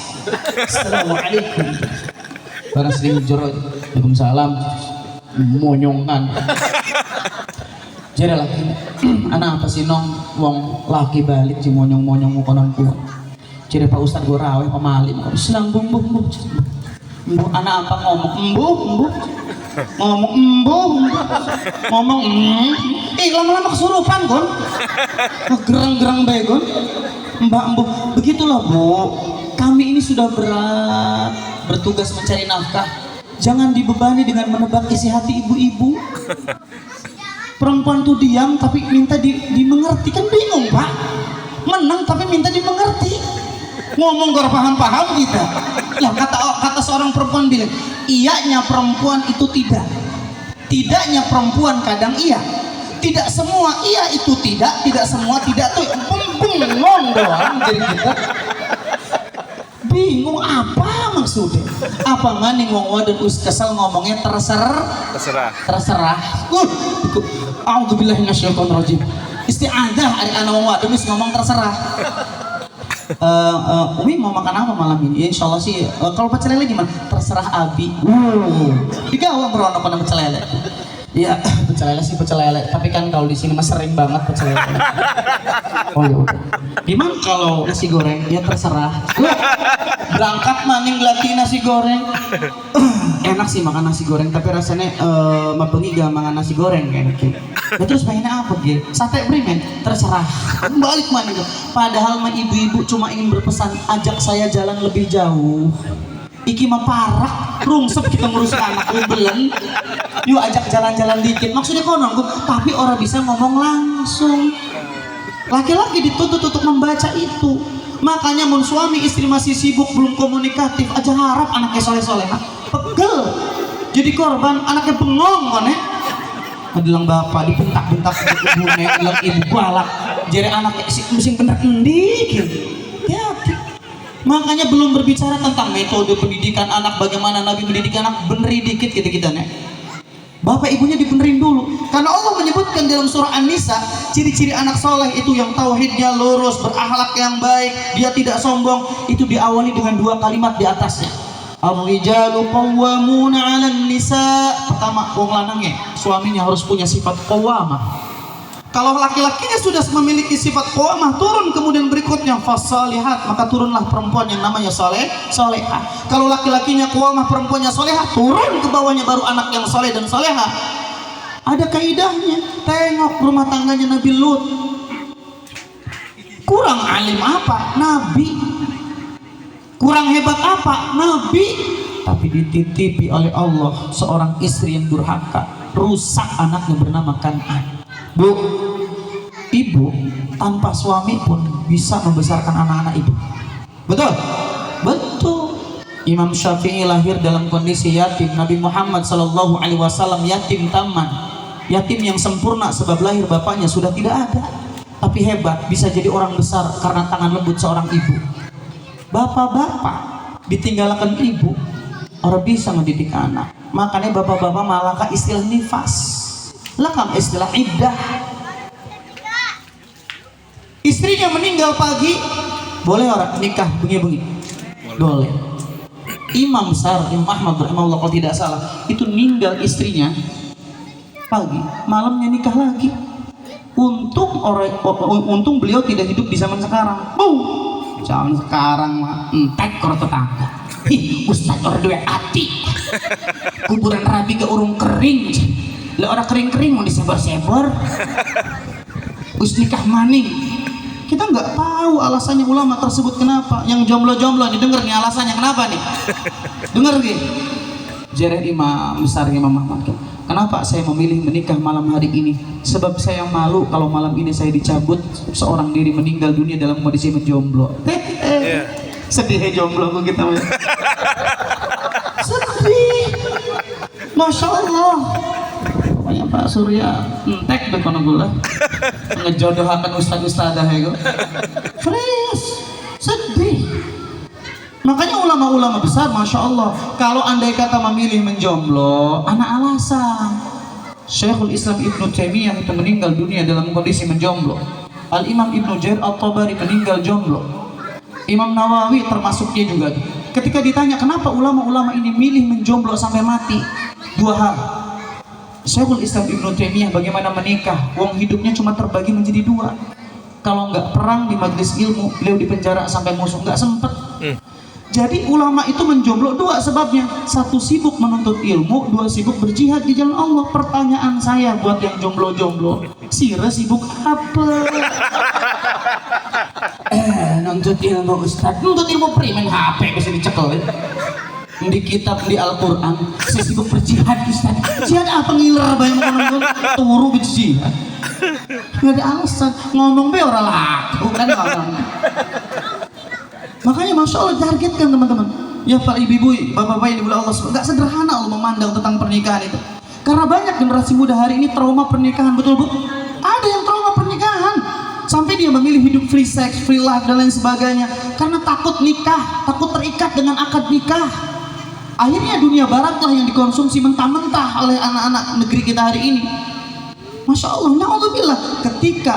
Assalamualaikum. Barang sering jorok, waalaikumsalam, monyongan. Jadi laki, anak apa sih nong, wong laki balik si monyong-monyong mukonan kuat. Jadi Pak Ustadz gue raweh pemalim, selang bum. Embuh anak apa ngomong embuh ngomong embuh ngomong lama-lama kesurupan kon gerang-gerang bae kon mbak embuh. Begitulah Bu, kami ini sudah berat bertugas mencari nafkah, jangan dibebani dengan menebak isi hati ibu-ibu. Perempuan tuh diam tapi minta dimengerti, kan bingung Pak, menang tapi minta dimengerti, ngomong gak paham-paham kita. Lah kata seorang perempuan bilang, iyanya perempuan itu tidaknya perempuan kadang iya, tidak semua iya itu tidak semua tidak tuh bengong doang. Jadi kita bingung apa maksudnya, apa maning wong wadon kesel ngomongnya terserah. A'udzubillahi minasyaitonir rajim. Isti'adzah ari ana wong wadon wis ngomong terserah. Umi mau makan apa malam ini? Ya, insya Allah sih kalau pecel lele gimana? Terserah Abi. Digawa merono pada pecel lele. Iya, pecel lele sih pecel lele. Tapi kan kalau di sini mah sering banget pecel lele. Oh ya udah. Gimana kalau nasi goreng? Ya terserah. Berangkat maning latih nasi goreng. Enak sih makan nasi goreng, tapi rasanya mabengi gak makan nasi goreng kayak gitu. Ya, terus pengennya apa gitu? Sate primen? Terserah. Balik maning. Padahal mah ibu-ibu cuma ingin berpesan, ajak saya jalan lebih jauh. Iki mah parah, rungsep kita ngurus anak belen. Yuk ajak jalan-jalan dikit. Maksudnya konon, tapi orang bisa ngomong langsung. Laki-laki dituntut untuk membaca itu. Makanya mun suami istri masih sibuk belum komunikatif aja harap anaknya soleh-soleh, pegel. Jadi korban anaknya bengong kan ya. Bilang bapak dibentak-bentak ibu nek, bilang ibu balak. Jadi anaknya mesti bener dikit. Hati. Makanya belum berbicara tentang metode pendidikan anak, bagaimana Nabi mendidik anak, beneri dikit kita nek. Bapak ibunya dibenerin dulu, karena Allah menyebutkan dalam surah An-Nisa ciri-ciri anak soleh itu yang tauhidnya lurus, berakhlak yang baik, dia tidak sombong. Itu diawali dengan 2 kalimat di atasnya. Ar-rijalu qawwamuna 'alan nisa. Pertama, wong lanangnya, suaminya harus punya sifat qawwamah. Kalau laki-lakinya sudah memiliki sifat qawwamah, turun kemudian berikutnya fasalihat, maka turunlah perempuan yang namanya solehah. Kalau laki-lakinya qawwamah, perempuannya solehah, turun ke bawahnya baru anak yang soleh dan solehah. Ada kaidahnya. Tengok rumah tangganya Nabi Lut. Kurang alim apa? Nabi. Kurang hebat apa? Nabi. Tapi dititipi oleh Allah seorang istri yang durhaka, rusak anaknya bernama Kan'an. Bu, ibu tanpa suami pun bisa membesarkan anak-anak ibu. Betul? Betul. Imam Syafi'i lahir dalam kondisi yatim. Nabi Muhammad SAW yatim taman, yatim yang sempurna sebab lahir bapaknya sudah tidak ada. Tapi hebat, bisa jadi orang besar karena tangan lembut seorang ibu. Bapak-bapak ditinggalkan ibu, orang bisa mendidik anak. Makanya bapak-bapak malah istilah nifas, lakam istilah iddah. Istrinya meninggal pagi, boleh orang nikah bengi-bengi? Boleh. Imam besar Imam Ahmad rahimahullah kalau tidak salah itu meninggal istrinya pagi, malamnya nikah lagi. Untung beliau tidak hidup di zaman sekarang. Zaman sekarang mah entek karo tetangga. Ustaz orang duwe ati. Kuburan rabi ke urung kering. Lah orang kering-kering mau disebar-sebar. Us nikah maning. Kita nggak tahu alasannya ulama tersebut kenapa. Yang jomblo-jomblo nih denger nih alasannya kenapa nih. Dengar nih. Jere Imam besar Imam Ahmad. Kenapa saya memilih menikah malam hari ini? Sebab saya malu kalau malam ini saya dicabut seorang diri meninggal dunia dalam kondisi menjomblo. Sedih jomblo kita. Sedih. Masya Allah. Pokoknya Pak Surya entek depan gula ngejodohakan ustad-ustadah ya gue. Fresh. Sedih. Makanya ulama-ulama besar, Masya Allah, kalau andai kata memilih menjomblo, anak alasan. Syekhul Islam Ibnu Taimiyah itu meninggal dunia dalam kondisi menjomblo. Al-Imam Ibnu Jarir At-Tabari meninggal jomblo. Imam Nawawi termasuknya juga. Ketika ditanya kenapa ulama-ulama ini milih menjomblo sampai mati, 2 hal. Syekhul Islam Ibnu Taimiyah bagaimana menikah, wong hidupnya cuma terbagi menjadi 2. Kalau nggak perang di majelis ilmu, beliau dipenjara sampai musuh, nggak sempet. Jadi ulama itu menjomblo dua sebabnya. Satu sibuk menuntut ilmu, dua sibuk berjihad di jalan Allah. Pertanyaan saya buat yang jomblo-jomblo, Sira sibuk apa? Nuntut ilmu Ustaz. Nuntut ilmu primen HP bisa dicekel. Di kitab di Al-Quran, saya sibuk berjihad Ustaz. Jihad apa ngiler banyak ngomong turu berjihad. Gak ada alasan, ngomong be orang laku kan ngomong. Makanya Masya Allah targetkan teman-teman. Ya para ibu-ibu, bapak-bapak yang dimuliakan Allah, nggak sederhana Allah memandang tentang pernikahan itu. Karena banyak generasi muda hari ini trauma pernikahan, betul bu? Ada yang trauma pernikahan sampai dia memilih hidup free sex, free life dan lain sebagainya karena takut nikah, takut terikat dengan akad nikah. Akhirnya dunia baratlah yang dikonsumsi mentah-mentah oleh anak-anak negeri kita hari ini. Masya Allah, na'udzubillah, ketika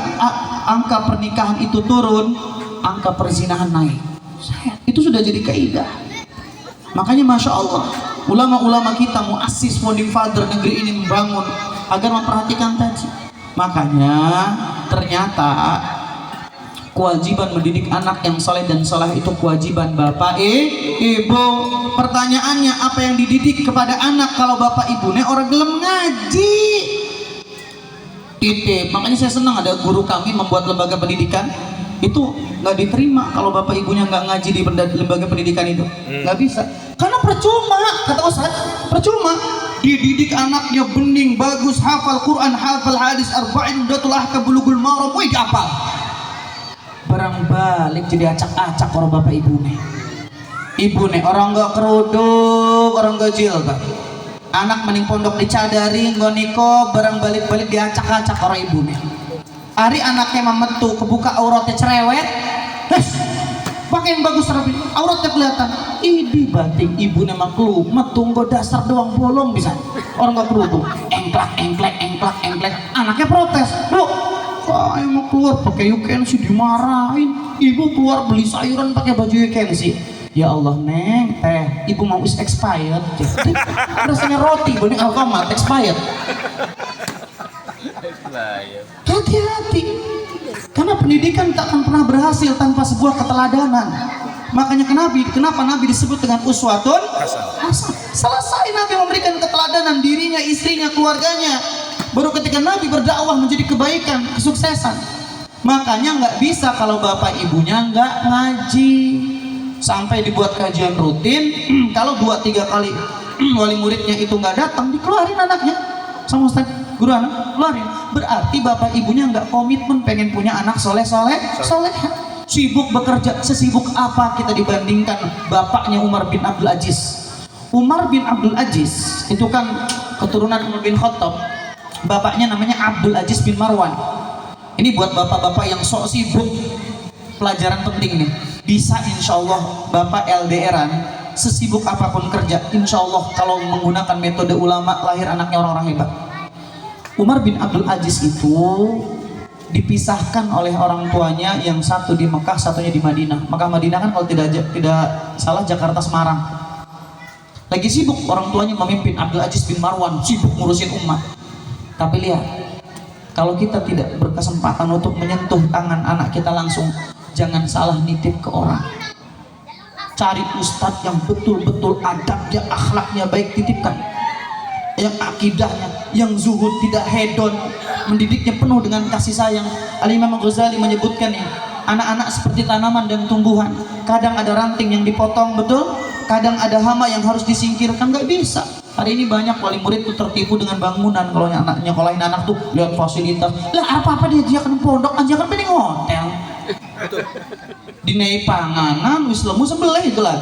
angka pernikahan itu turun, angka perzinahan naik. Itu sudah jadi kaidah. Makanya Masya Allah, ulama-ulama kita, muassis founding father negeri ini membangun agar memperhatikan tadi. Makanya ternyata kewajiban mendidik anak yang soleh dan soleh itu kewajiban bapak ibu. Pertanyaannya, apa yang dididik kepada anak kalau bapak ibunya orang gelem ngaji? Titip. Makanya saya senang ada guru kami membuat lembaga pendidikan itu nggak diterima kalau bapak ibunya nggak ngaji di lembaga pendidikan itu, nggak bisa, karena percuma, kata Ustaz, percuma dididik anaknya bening, bagus, hafal Quran, hafal hadis, arba'in, datul ahkam, bulughul maram, wih hafal, barang balik jadi acak-acak orang bapak ibunya orang nggak kerudung, orang nggak jilbab, anak mending pondok dicadari, nggak niko, barang balik-balik diacak-acak orang ibunya. Hari anaknya memetu, kebuka auratnya cerewet, pakai yang bagus rapi, auratnya kelihatan. Ini batik ibunya maklum, metunggo dasar doang bolong bisa. Orang nggak perlu tuh, engklek. Anaknya protes, bu, saya mau keluar pakai UKNC dimarahin. Ibu keluar beli sayuran pakai baju UKNC. Ya Allah neng, teh, ibu mau is expired. Rasanya roti, bening Alfamart expired. Hati-hati, karena pendidikan tak akan pernah berhasil tanpa sebuah keteladanan. Makanya kenapa Nabi disebut dengan uswatun hasanah. Selesai Nabi memberikan keteladanan dirinya, istrinya, keluarganya, baru ketika Nabi berdakwah menjadi kebaikan, kesuksesan. Makanya nggak bisa kalau bapak ibunya nggak ngaji, sampai dibuat kajian rutin. Kalau 2-3 kali wali muridnya itu nggak datang, dikeluarin anaknya sama Ustaz guru anak, keluarin. Berarti bapak ibunya nggak komitmen pengen punya anak soleh, sibuk bekerja. Sesibuk apa kita dibandingkan bapaknya Umar bin Abdul Aziz. Umar bin Abdul Aziz itu kan keturunan Umar bin Khattab, bapaknya namanya Abdul Aziz bin Marwan. Ini buat bapak-bapak yang sok sibuk, pelajaran penting nih. Bisa insya Allah bapak LDRan, sesibuk apapun kerja, insya Allah kalau menggunakan metode ulama, lahir anaknya orang-orang hebat. Umar bin Abdul Aziz itu dipisahkan oleh orang tuanya, yang satu di Mekah, satunya di Madinah. Mekah Madinah kan kalau tidak salah Jakarta Semarang. Lagi sibuk orang tuanya memimpin, Abdul Aziz bin Marwan sibuk ngurusin umat. Tapi lihat, kalau kita tidak berkesempatan untuk menyentuh tangan anak kita langsung, jangan salah nitip ke orang. Cari ustadz yang betul-betul adabnya, akhlaknya baik, titipkan. Yang akidahnya, yang zuhud, tidak hedon, mendidiknya penuh dengan kasih sayang. Al-Imam Ghazali menyebutkan ya, anak-anak seperti tanaman dan tumbuhan, kadang ada ranting yang dipotong, betul, kadang ada hama yang harus disingkirkan. Nggak bisa. Hari ini banyak wali murid tuh tertipu dengan bangunan. Kalau anaknya nyekolahin anak tuh lihat fasilitas, lah apa-apa dia ajakan pondok, ajakan pening hotel, dinai panganan, wis lemu sebelah itu lah.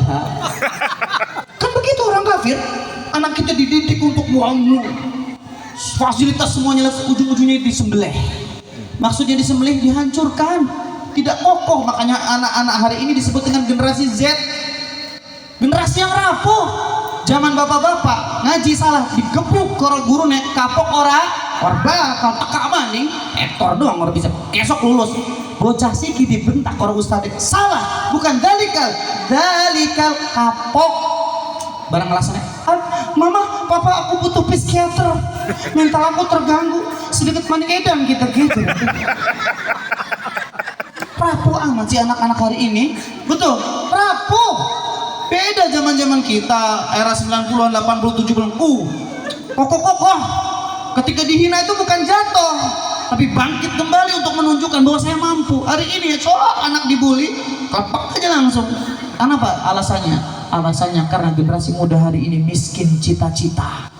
Kan begitu orang kafir. Anak kita dididik untuk muamu, fasilitas semuanya, ujung-ujungnya disembelih. Maksudnya disembelih, dihancurkan, tidak kokoh. Makanya anak-anak hari ini disebut dengan generasi Z, generasi yang rapuh. Zaman bapak-bapak ngaji salah, digepuk orang guru nek kapok orang bakal teka maning, ekor doang orang bisa esok lulus. Bocah siki dibentak orang ustadz, salah, bukan dalikal kapok. Barang alasannya, mama, papa aku butuh psikiater, mental aku terganggu, sedikit maning edam gitu. Rapuh amat sih anak-anak hari ini, betul, rapuh. Beda zaman-zaman kita, era 90-an, 80, 70-an. Kokoh. Ketika dihina itu bukan jatuh, tapi bangkit kembali untuk menunjukkan bahwa saya mampu. Hari ini coba anak dibully, kepak aja langsung. Kenapa? Alasannya karena generasi muda hari ini miskin cita-cita.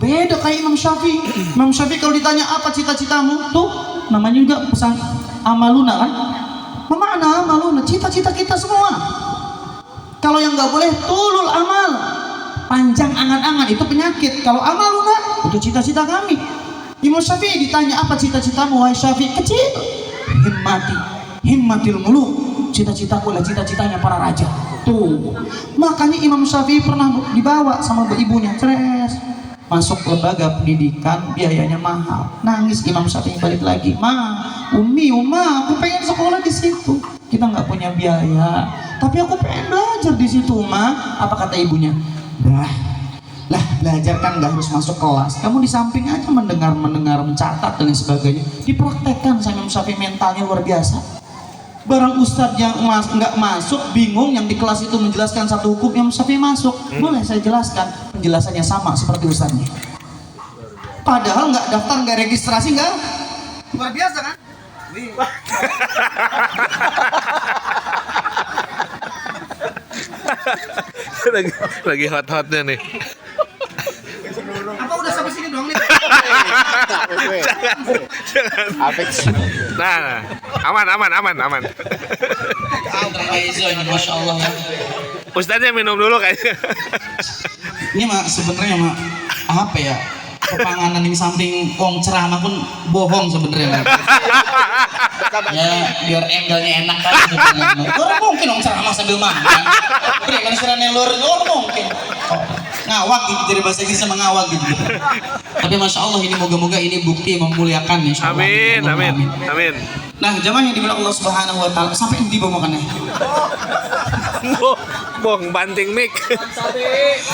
Beda kayak Imam Syafi'i. Imam Syafi'i kalau ditanya apa cita-citamu, tuh namanya juga pesan amaluna kan? Mana amaluna? Cita-cita kita semua. Kalau yang nggak boleh tulul amal, panjang angan-angan, itu penyakit. Kalau amaluna itu cita-cita kami. Imam Syafi'i ditanya apa cita-citamu, wahai Syafi'i? Kecil. Himmatil muluk. Cita-citaku adalah cita-citanya para raja. Tuh. Makanya Imam Syafi'i pernah dibawa sama ibunya, ceres. Masuk lembaga pendidikan, biayanya mahal. Nangis Imam Syafi'i balik lagi. Umi, aku pengen sekolah di situ. Kita nggak punya biaya, tapi aku pengen belajar di situ, Ma. Apa kata ibunya? Lah belajar kan nggak harus masuk kelas. Kamu di samping aja mendengar, mencatat dan sebagainya. Dipraktekkan sama Imam Syafi'i, mentalnya luar biasa. Barang ustadz yang nggak masuk, bingung, yang di kelas itu menjelaskan satu hukum, Imam Syafi'i masuk. Boleh saya jelaskan? Penjelasannya sama seperti ustadznya. Padahal nggak daftar, nggak registrasi, nggak. Luar biasa kan? lagi hot-hotnya nih. Apa udah sampai sini doang nih? Jangan. Nah, aman. Masya Allah. Ustadznya minum dulu kayaknya. Ini mak sebenarnya mak apa ya? Kepanganan di samping ceramah pun bohong sebenarnya. Ya biar angle-nya enak kan sebenarnya. Orang mungkin ceramah sambil makan. Berikan sirane lur orang mungkin. Ngawak gitu, jadi bahasa Inggrisnya mengawak gitu. Tapi Masya Allah ini moga-moga ini bukti memuliakan ya. Amin. Nah, jamaah yang dimuliakan Allah Subhanahu wa taala, sampai di bawah makannya. Bong banting mic.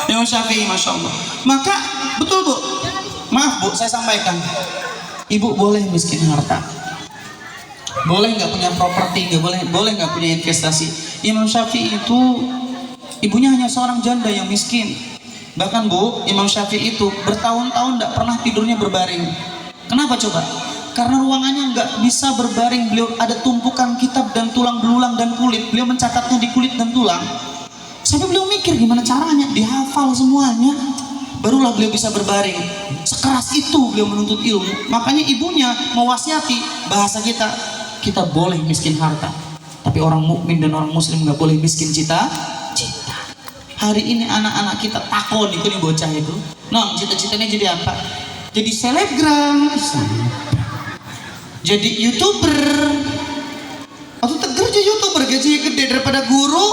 Imam Syafi'i, Masya Allah. Maka betul Bu. Maaf Bu, saya sampaikan. Ibu boleh miskin harta, boleh nggak punya properti, boleh nggak punya investasi. Imam Syafi'i itu ibunya hanya seorang janda yang miskin. Bahkan Bu, Imam Syafi'i itu bertahun-tahun nggak pernah tidurnya berbaring. Kenapa coba? Karena ruangannya nggak bisa berbaring. Beliau ada tumpukan kitab dan tulang belulang dan kulit. Beliau mencatatnya di kulit dan tulang. Sampai beliau mikir gimana caranya, dihafal semuanya. Barulah beliau bisa berbaring. Sekeras itu beliau menuntut ilmu. Makanya ibunya mewasiati, bahasa kita boleh miskin harta, tapi orang mukmin dan orang muslim nggak boleh miskin cita. Hari ini anak-anak kita takon itu nih bocah itu. Nah, cita-citanya jadi apa? Jadi selebgram, jadi YouTuber. Atau tegar aja YouTuber, gajinya gede daripada guru.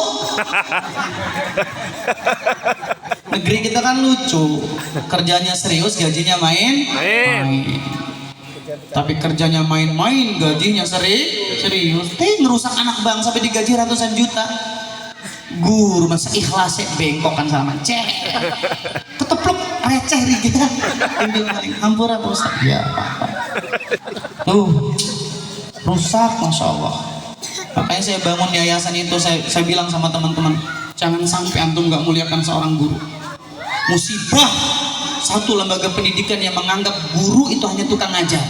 Negeri kita kan lucu, kerjanya serius, gajinya main. Tapi kerjanya main-main, gajinya serius. Ngerusak anak bangsa sampai digaji ratusan juta. Guru masa ikhlasnya bengkok kan sama ketepluk receh riga. Hampura Pak Ustaz. Ya apa-apa. Rusak Masya Allah. Makanya saya bangun yayasan itu, saya bilang sama teman-teman, jangan sampai antum nggak muliakan seorang guru. Musibah satu lembaga pendidikan yang menganggap guru itu hanya tukang ngajar.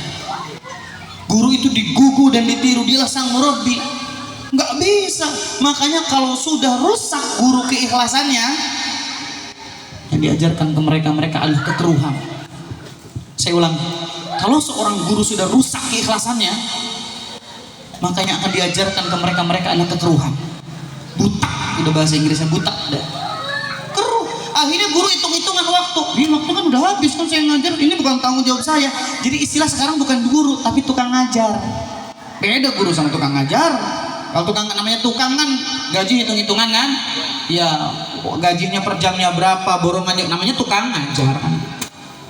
Guru itu digugu dan ditiru, dia sang murabbi. Nggak bisa. Makanya kalau sudah rusak guru keikhlasannya, yang diajarkan ke mereka adalah keteruhan. Saya ulang, kalau seorang guru sudah rusak keikhlasannya, makanya akan diajarkan ke mereka adalah keteruhan. Butak, udah bahasa Inggrisnya butak dah. Keruh. Akhirnya guru hitung-hitungan waktu. Ini waktu kan udah habis kan saya ngajar, ini bukan tanggung jawab saya. Jadi istilah sekarang bukan guru tapi tukang ngajar. Beda guru sama tukang ngajar. Kalau tukang namanya tukang kan gaji hitung-hitungan kan? Ya, gajinya per jamnya berapa, borongannya, namanya tukang ngajar kan.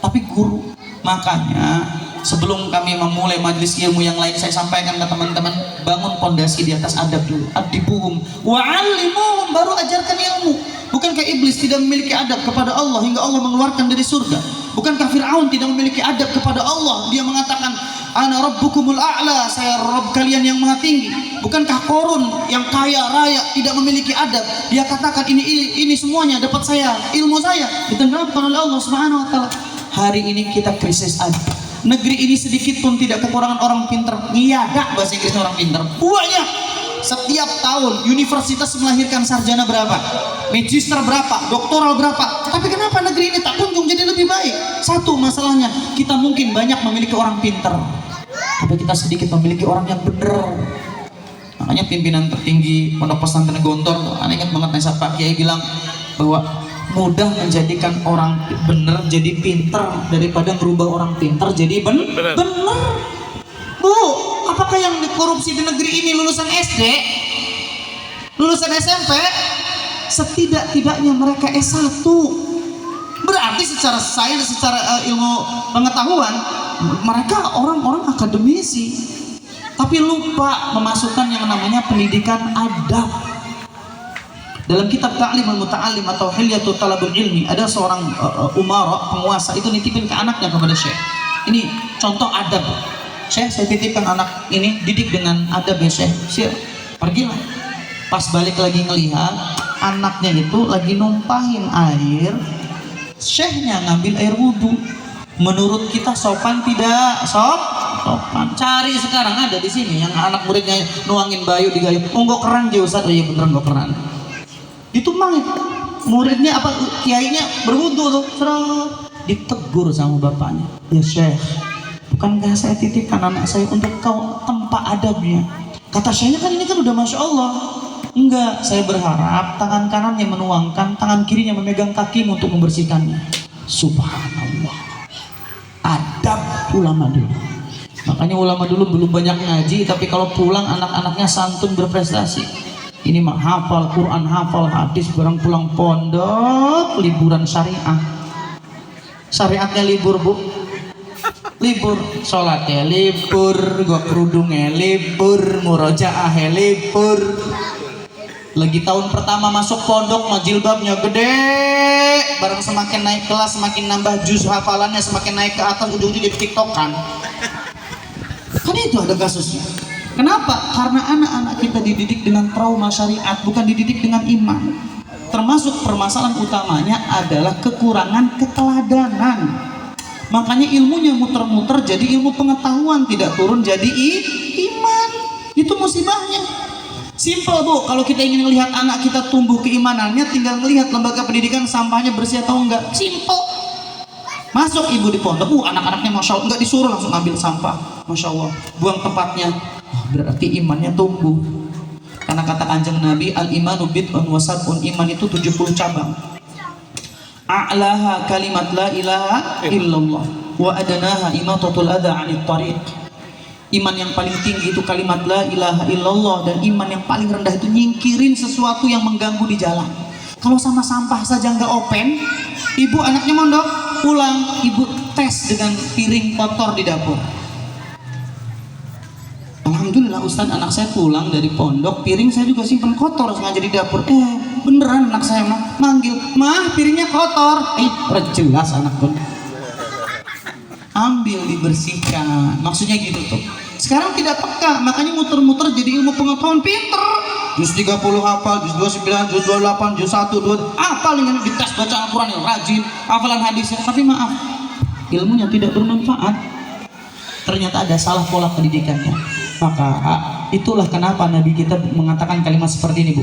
Tapi guru, makanya sebelum kami memulai majelis ilmu yang lain, saya sampaikan ke teman-teman, bangun pondasi di atas adab dulu. Adibuhum wa'allimuhum, baru ajarkan ilmu. Bukan kayak iblis tidak memiliki adab kepada Allah hingga Allah mengeluarkan dari surga. Bukankah Fir'aun tidak memiliki adab kepada Allah? Dia mengatakan, ana rabbukumul a'la, saya Rabb kalian yang maha tinggi. Bukankah Qarun yang kaya raya tidak memiliki adab? Dia katakan ini semuanya dapat saya, ilmu saya ditenggelamkan oleh Allah Subhanahu wa taala. Hari ini kita krisis adab. Negeri ini sedikit pun tidak kekurangan orang pintar. Ngiyadak bahasa Inggris orang pintar. Banyak. Setiap tahun universitas melahirkan sarjana berapa? Magister berapa? Doktoral berapa? Tapi kenapa negeri ini tak kunjung jadi lebih baik? Satu masalahnya, kita mungkin banyak memiliki orang pintar, tapi kita sedikit memiliki orang yang benar. Makanya pimpinan tertinggi Pondok Pesantren Gontor, saya ingat banget Nesa Pak Kiai bilang bahwa mudah menjadikan orang benar jadi pintar daripada merubah orang pintar jadi benar. Bu, apakah yang dikorupsi di negeri ini lulusan SD, lulusan SMP, setidak-tidaknya mereka S1? Berarti secara sains, secara ilmu pengetahuan, mereka orang-orang akademisi, tapi lupa memasukkan yang namanya pendidikan adab. Dalam kitab Ta'limul Muta'allim atau Hilyatul Talabul Ilmi, ada seorang umara, penguasa, itu nitipin ke anaknya kepada Syekh. Ini contoh adab. Syekh, saya titipkan anak ini, didik dengan adab ya Syekh. Syekh, pergilah. Pas balik lagi ngelihat, anaknya itu lagi numpahin air, Syekhnya ngambil air wudhu. Menurut kita sopan tidak? Sopan. Cari sekarang ada di sini yang anak muridnya nuangin bayu di gayung. Oh, nggak keran ya Ustaz? Oh iya bener nggak keran. Ditumbang itu. Muridnya apa? Kiainya berwudhu tuh. Ditegur sama bapaknya. Ya Syekh, bukankah saya titipkan anak saya untuk kau tempa adabnya? Kata Syekhnya kan ini kan udah Masya Allah. Enggak, saya berharap tangan kanannya menuangkan, tangan kirinya memegang kakimu untuk membersihkannya. Subhanallah. Adab ulama dulu. Makanya ulama dulu belum banyak ngaji, tapi kalau pulang anak-anaknya santun berprestasi. Ini mah hafal Quran, hafal hadis, barang pulang pondok, liburan syariah. Syariatnya libur, Bu. Libur, sholatnya libur, gua kerudungnya libur, murojaahnya libur. Lagi tahun pertama masuk pondok, jilbabnya gede, bareng semakin naik kelas, semakin nambah juz hafalannya, semakin naik ke atas, ujung-ujungnya jadi tiktokan. Kan itu ada kasusnya. Kenapa? Karena anak-anak kita dididik dengan trauma syariat, bukan dididik dengan iman. Termasuk permasalahan utamanya adalah kekurangan keteladanan. Makanya ilmunya muter-muter jadi ilmu pengetahuan, tidak turun jadi iman. Itu musibahnya. Simple Bu, kalau kita ingin melihat anak kita tumbuh keimanannya, tinggal melihat lembaga pendidikan sampahnya bersih atau enggak. Simple. Masuk ibu di pondok, anak-anaknya Masya Allah, enggak disuruh langsung ambil sampah, Masya Allah, buang tempatnya. Berarti imannya tumbuh. Karena kata Kanjeng Nabi, al-imanu bid'un wa sab'un, iman itu 70 cabang. A'laha kalimat la ilaha illallah wa adanaha imatatul adha 'anit thariq. Iman yang paling tinggi itu kalimat la ilaha illallah, dan iman yang paling rendah itu nyingkirin sesuatu yang mengganggu di jalan. Kalau sama sampah saja nggak open, ibu anaknya mondok pulang, ibu tes dengan piring kotor di dapur. Alhamdulillah Ustaz, anak saya pulang dari pondok, piring saya juga simpan kotor sengaja di dapur. Beneran anak saya manggil, mah piringnya kotor. Jelas anak pun. Ambil, dibersihkan, maksudnya gitu tuh. Sekarang tidak peka, makanya muter-muter jadi ilmu pengetahuan pinter. Juz 30 hafal, juz 29, juz 28, juz 1, 2, hafal dengan dites baca Al-Quran yang rajin, hafalan hadisnya. Tapi maaf, ilmunya tidak bermanfaat. Ternyata ada salah pola pendidikannya. Maka itulah kenapa Nabi kita mengatakan kalimat seperti ini, Bu.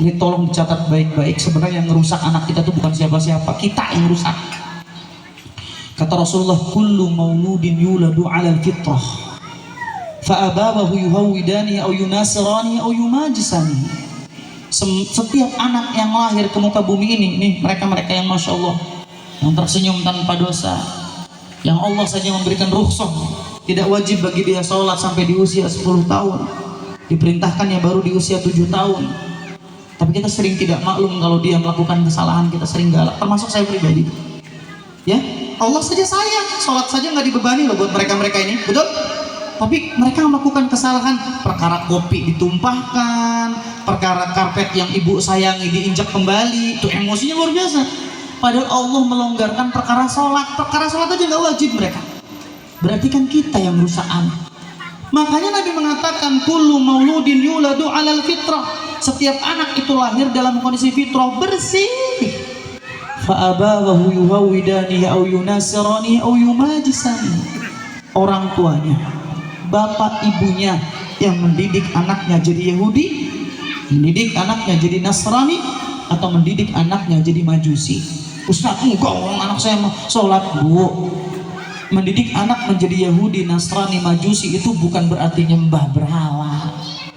Ini tolong dicatat baik-baik. Sebenarnya yang merusak anak kita itu bukan siapa-siapa, kita yang rusak. Kata Rasulullah, kullu mauludin yuladu 'alal fitrah fa abawahu yuhawidani aw yunasirani aw yumajisani. Setiap anak yang lahir ke muka bumi ini, nih mereka-mereka yang Masya Allah, yang tersenyum tanpa dosa, yang Allah saja memberikan rukhsah, tidak wajib bagi dia sholat sampai di usia 10 tahun, diperintahkannya baru di usia 7 tahun. Tapi kita sering tidak maklum kalau dia melakukan kesalahan, kita sering galak, termasuk saya pribadi. Ya, Allah saja sayang, sholat saja nggak dibebani loh buat mereka-mereka ini, betul? Tapi mereka melakukan kesalahan, perkara kopi ditumpahkan, perkara karpet yang ibu sayangi diinjak kembali, itu emosinya luar biasa. Padahal Allah melonggarkan perkara sholat aja nggak wajib mereka. Berarti kan kita yang rusak anak. Makanya Nabi mengatakan kullu mauludin yuladu alal fitrah. Setiap anak itu lahir dalam kondisi fitrah bersih. Fa abawahu yuhawidanihi aw yunasiranihi aw yumajisani. Orang tuanya, bapak ibunya yang mendidik anaknya jadi Yahudi, mendidik anaknya jadi Nasrani, atau mendidik anaknya jadi Majusi. Ustaz, enggak, anak saya sholat. Bu, mendidik anak menjadi Yahudi, Nasrani, Majusi itu bukan berarti nyembah berhala,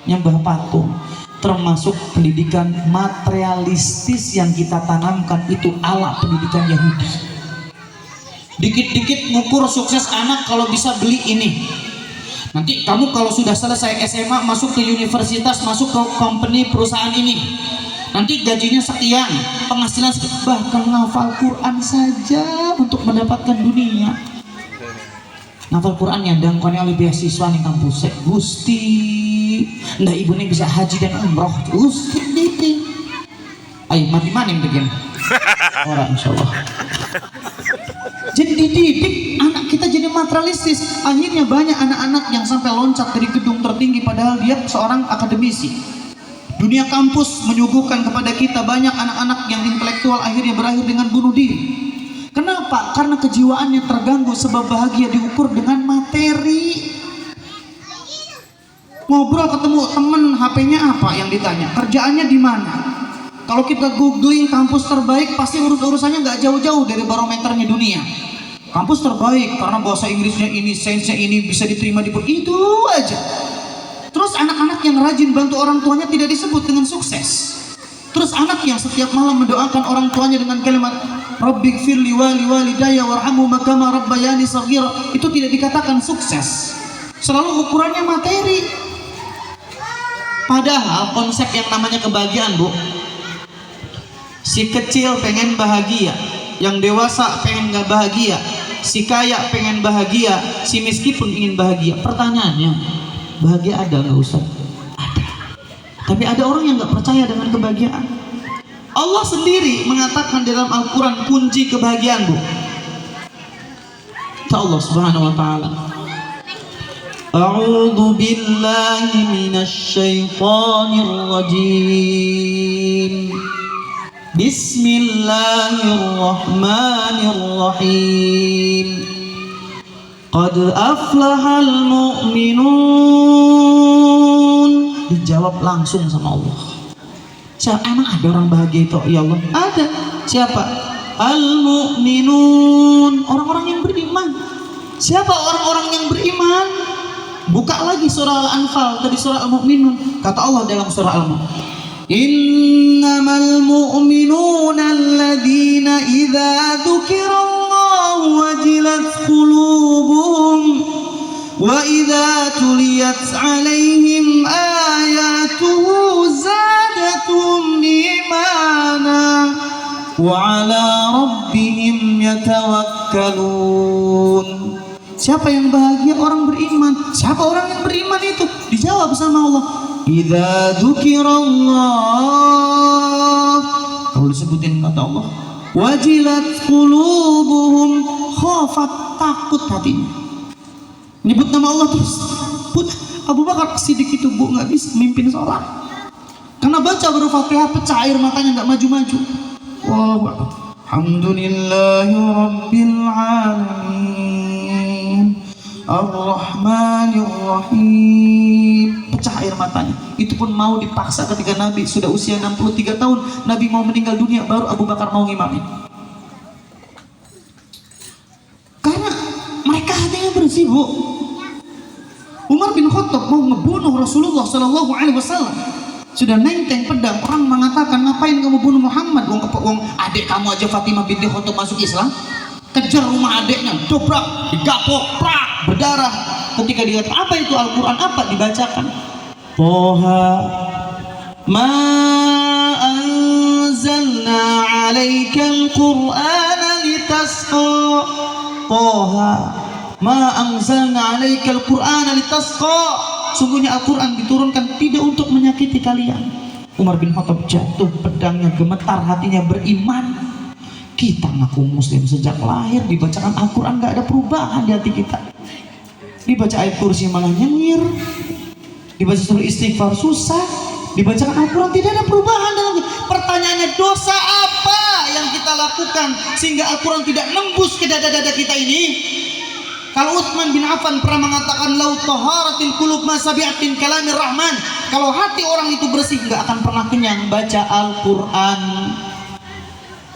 nyembah patung. Termasuk pendidikan materialistis yang kita tanamkan itu ala pendidikan Yahudi. Dikit-dikit ngukur sukses anak kalau bisa beli ini. Nanti kamu kalau sudah selesai SMA masuk ke universitas, masuk ke company perusahaan ini, nanti gajinya sekian, penghasilan sekian. Bahkan ngafal Quran saja untuk mendapatkan dunia. Ngafal Quran yang dangkoni oleh beasiswa nih kampus. Gusti, ndak ibu nih bisa haji dan umroh. Gusti, ayo mati maning begini. Orang insyaallah. Jadi dididik anak kita jadi materialistis. Akhirnya banyak anak-anak yang sampai loncat dari gedung tertinggi padahal dia seorang akademisi. Dunia kampus menyuguhkan kepada kita banyak anak-anak yang intelektual akhirnya berakhir dengan bunuh diri. Kenapa? Karena kejiwaannya terganggu, sebab bahagia diukur dengan materi. Ngobrol ketemu temen, HP-nya apa yang ditanya, kerjaannya di mana. Kalau kita googling kampus terbaik, pasti urusannya nggak jauh-jauh dari barometernya dunia. Kampus terbaik karena bahasa Inggrisnya ini, sainsnya ini, bisa diterima di itu aja. Terus anak-anak yang rajin bantu orang tuanya tidak disebut dengan sukses. Terus anak yang setiap malam mendoakan orang tuanya dengan kalimat Rabbighfirli waliwalidayya warhamhuma kama rabbayani shaghira, itu tidak dikatakan sukses. Selalu ukurannya materi. Padahal konsep yang namanya kebahagiaan, Bu, si kecil pengen bahagia, yang dewasa pengen gak bahagia, si kaya pengen bahagia, si miskin pun ingin bahagia. Pertanyaannya, bahagia ada nggak Ustaz? Ada. Tapi ada orang yang nggak percaya dengan kebahagiaan. Allah sendiri mengatakan dalam Al-Quran kunci kebahagiaan, Bu. Kata Allah Subhanahu Wa Taala, A'udzu billahi minasy syaithanir rajim. Bismillahirrahmanirrahim. Qad aflahal mu'minun. Dijawab langsung sama Allah. Siapa emang ada orang bahagia itu? Ya Allah, ada. Siapa? Al-mu'minun, orang-orang yang beriman. Siapa orang-orang yang beriman? Buka lagi surah Al-Anfal, tadi surah Al-Mu'minun. Kata Allah dalam surah Al-Mu'minun, innamal mu'minuna alladhina idza dzukirallahu wajilat qulubuhum wa idza tuliyat 'alaihim ayatuhu zadatuhum imana wa 'ala rabbihim yatawakkalun. Siapa yang bahagia? Orang beriman. Siapa orang yang beriman itu? Dijawab sama Allah, idza dzukirallah, kalau disebutin kata Allah, wajilat qulubuhum, khafat, takut hatinya. Nyebut nama Allah terus. Abu Bakar Siddiq itu, Bu, nggak bisa mimpin sholat karena baca baru Fatihah pecah air matanya, nggak maju-maju. Wallahu a'lam. Alhamdulillahi rabbil alamin Ar-Rahmanir Rahim. Pecah air matanya. Itu pun mau dipaksa ketika Nabi sudah usia 63 tahun, Nabi mau meninggal dunia, baru Abu Bakar mau ngimamin. Karena mereka hatinya bersih, Bu. Umar bin Khattab mau ngebunuh Rasulullah Shallallahu Alaihi Wasallam, sudah nenteng pedang. Orang mengatakan, ngapain kamu bunuh Muhammad? Wong adik kamu aja Fatimah binti Khattab masuk Islam. Kejar rumah adiknya, dobrak, digapok, prak, berdarah. Ketika dilihat apa itu Al-Quran, apa dibacakan? Toha ma anzalna alaikal qur'ana litasqa. Toha ma anzalna alaikal qur'ana litasqa. Sungguhnya Al-Quran diturunkan tidak untuk menyakiti kalian. Umar bin Khattab jatuh, pedangnya gemetar, hatinya beriman. Kita ngaku muslim sejak lahir, dibacakan Al-Quran gak ada perubahan di hati kita. Dibaca ayat kursi malah nyengir, dibaca surah istighfar susah, dibacakan Al-Quran tidak ada perubahan dalam. Pertanyaannya, dosa apa yang kita lakukan sehingga Al-Quran tidak nembus ke dada-dada kita ini? Kalau Utsman bin Affan pernah mengatakan, lau taharatil qulub ma sabi'atin kalamir rahman, kalau hati orang itu bersih nggak akan pernah kenyang baca Al-Quran.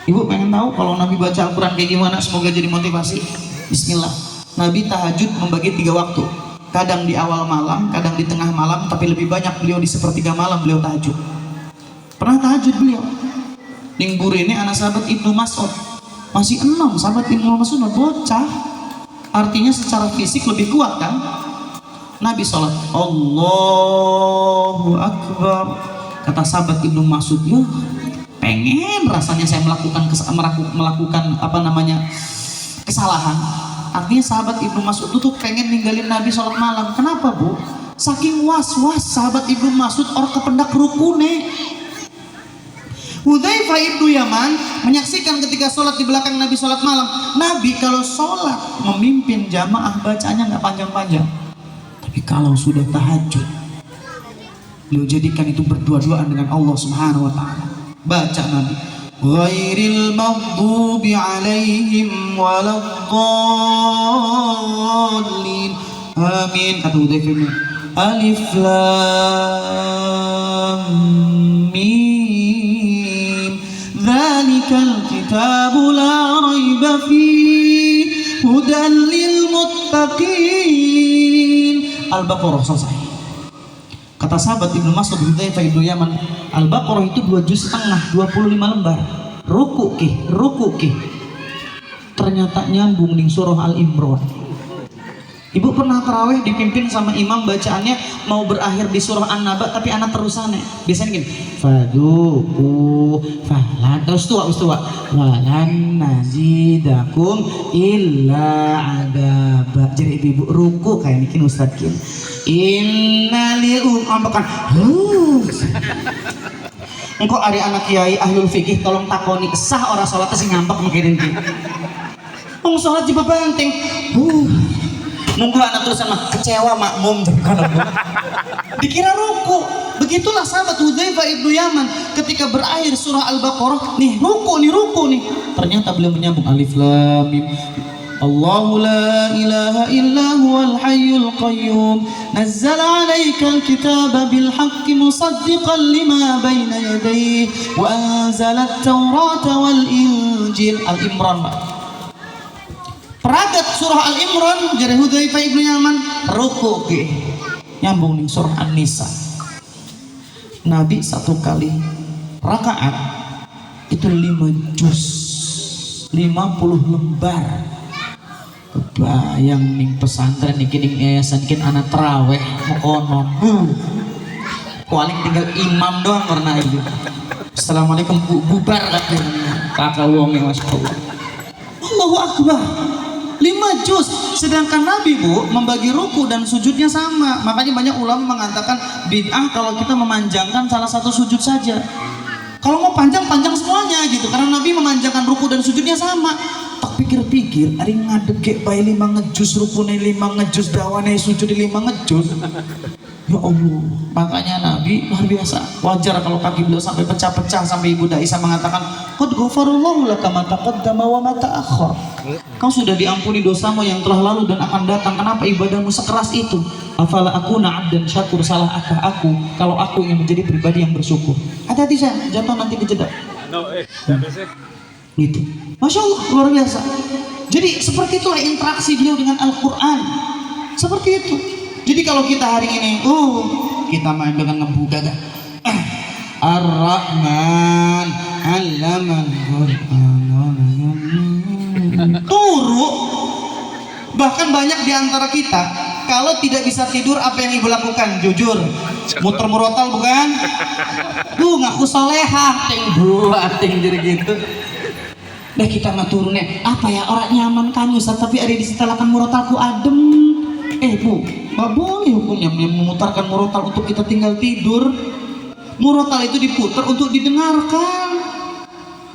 Ibu pengen tahu kalau Nabi baca Al-Quran kayak gimana? Semoga jadi motivasi. Bismillah. Nabi tahajud membagi 3 waktu, kadang di awal malam, kadang di tengah malam, tapi lebih banyak beliau di sepertiga malam beliau tahajud. Pernah tahajud beliau Ningbur ini anak sahabat Ibnu Mas'ud, masih 6 sahabat Ibnu Mas'ud bocah, artinya secara fisik lebih kuat kan. Nabi sholat Allahu Akbar, kata sahabat Ibnu Mas'ud, ya pengen rasanya saya melakukan kesalahan. Artinya sahabat Ibnu Mas'ud itu pengen ninggalin Nabi sholat malam. Kenapa bu? Saking was-was sahabat Ibnu Mas'ud orang kependak rukune. Hudzaifah ibnu Yaman menyaksikan ketika sholat di belakang Nabi sholat malam. Nabi kalau sholat memimpin jamaah bacaannya nggak panjang-panjang, tapi kalau sudah tahajud beliau jadikan itu berdua-duaan dengan Allah Subhanahu Wa Taala. Baca Nabi, ghairil maghdubi alaihim waladdallin, amin. Kata Hudzaifah, alif lam mim, dzalikal kitabu la raiba fihi hudan lil muttaqin. Al-Baqarah selesai. Kata sahabat Ibnu Mas'ud Hudzaifah ibnu Yaman, Al-Baqarah itu 2 juz setengah, 25 lembar. Ruku ki. Ternyata nyambung ning surah Al-Imran. Ibu pernah tarawih dipimpin sama imam bacaannya mau berakhir di surah An-Naba tapi anak terusannya. Biasanya gini, faduku falan terus tua walan nazidakum illa adaba. Jadi ibu ruku kayak bikin Ustaz Kim. Innaliu ambakan. Engkau ada anak kiai ahlul fikih tolong takoni sah orang salat sing ngambek mikirin ki. Wong salat jiba penting. Nunggu anak terusan mah kecewa makmum dikira ruku. Begitulah sahabat Hudzaifah ibnu Yaman ketika berakhir surah Al-Baqarah, nih ruku nih. Ternyata beliau menyambung alif lam mim. Allahu la ilaha illa huwal hayyul qayyum nazzala 'alaikal kitaba bil haqqi musaddiqan lima baina yadayhi wa anzalat taurata wal injil. Al-Imran peragat surah Al-Imran dari Hudzaifah ibnu Yaman ruku ke nyambung nih surah An-Nisa. Nabi satu kali rakaat itu 5 juz 50 lembar. Kebayang nih pesantren nih ning yayasan kin anak terawih mokonon paling tinggal imam doang karena itu. Assalamualaikum bubar katanya kakak wonge masyaallah. Allahu Akbar. 5 juz, sedangkan Nabi bu membagi ruku dan sujudnya sama. Makanya banyak ulama mengatakan bid'ah kalau kita memanjangkan salah satu sujud saja. Kalau mau panjang semuanya gitu, karena Nabi memanjangkan ruku dan sujudnya sama. Tak pikir-pikir, ari ngadeg ge bae 5 ngejus rukune 5 ngejus dawane sujud 5 ngejus. Ya Allah, makanya Nabi luar biasa. Wajar kalau kaki beliau sampai pecah-pecah, sampai Ibu Daisah mengatakan, qad ghafarallahu laka ma taqaddama wa ma ta'akhkhar. Kau sudah diampuni dosamu yang telah lalu dan akan datang. Kenapa ibadahmu sekeras itu? Afala akuna 'abdan syakur, salah aku kalau aku ingin menjadi pribadi yang bersyukur. Hati-hati saya, jatuh nanti kejedot. Gitu. Masya Allah, luar biasa. Jadi seperti itulah interaksi beliau dengan Al-Quran. Seperti itu. Jadi kalau kita hari ini, kita main dengan ngebuka kan? Ar-Rahman, Allaman turu. Bahkan banyak di antara kita kalau tidak bisa tidur apa yang ibu lakukan? Jujur, muter murotal bukan? Ngaku solehah, ting jadi gitu. Nah kita ngaturunnya apa ya orang nyaman kan Ustaz, tapi ada di setelakan murotalku adem. Bu, nggak boleh hukumnya memutarkan murotal untuk kita tinggal tidur. Murotal itu diputar untuk didengarkan.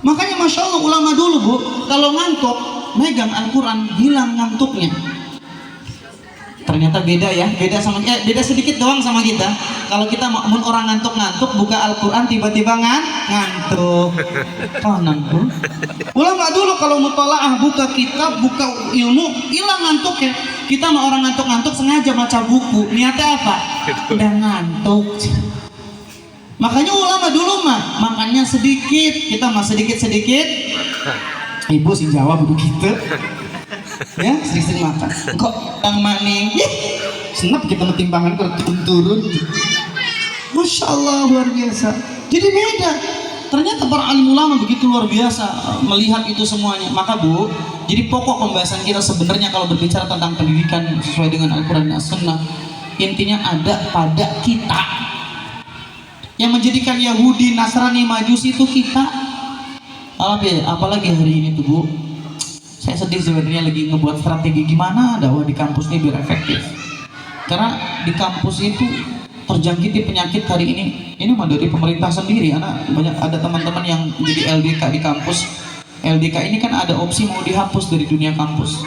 Makanya Masya Allah ulama dulu Bu, kalau ngantuk megang Al-Quran hilang ngantuknya. Ternyata beda ya, beda sedikit doang sama kita. Kalau kita mau orang ngantuk-ngantuk buka Al-Quran tiba-tiba ngantuk. Oh ngantuk. Ulama dulu kalau mutalaah buka kitab, buka ilmu, hilang ngantuknya. Kita mau orang ngantuk-ngantuk sengaja baca buku, niatnya apa? Udah ngantuk. Makanya ulama dulu makannya sedikit, kita mah sedikit-sedikit. Ibu sih jawab begitu. Ya, sering-sering makan. Kok yang maning? Senap kita timbangan turun. Masya Allah luar biasa. Jadi beda. Ternyata para alim ulama begitu luar biasa melihat itu semuanya. Maka Bu, jadi pokok pembahasan kita sebenarnya kalau berbicara tentang pendidikan sesuai dengan Al-Quran dan Sunnah, intinya ada pada kita. Yang menjadikan Yahudi, Nasrani, Majusi itu kita. Apalagi hari ini tuh Bu, saya sedih sebenarnya lagi ngebuat strategi gimana dakwah di kampus ini biar efektif. Karena di kampus itu terjangkiti penyakit hari ini mah dari pemerintah sendiri. Banyak ada teman-teman yang jadi LDK di kampus. LDK ini kan ada opsi mau dihapus dari dunia kampus,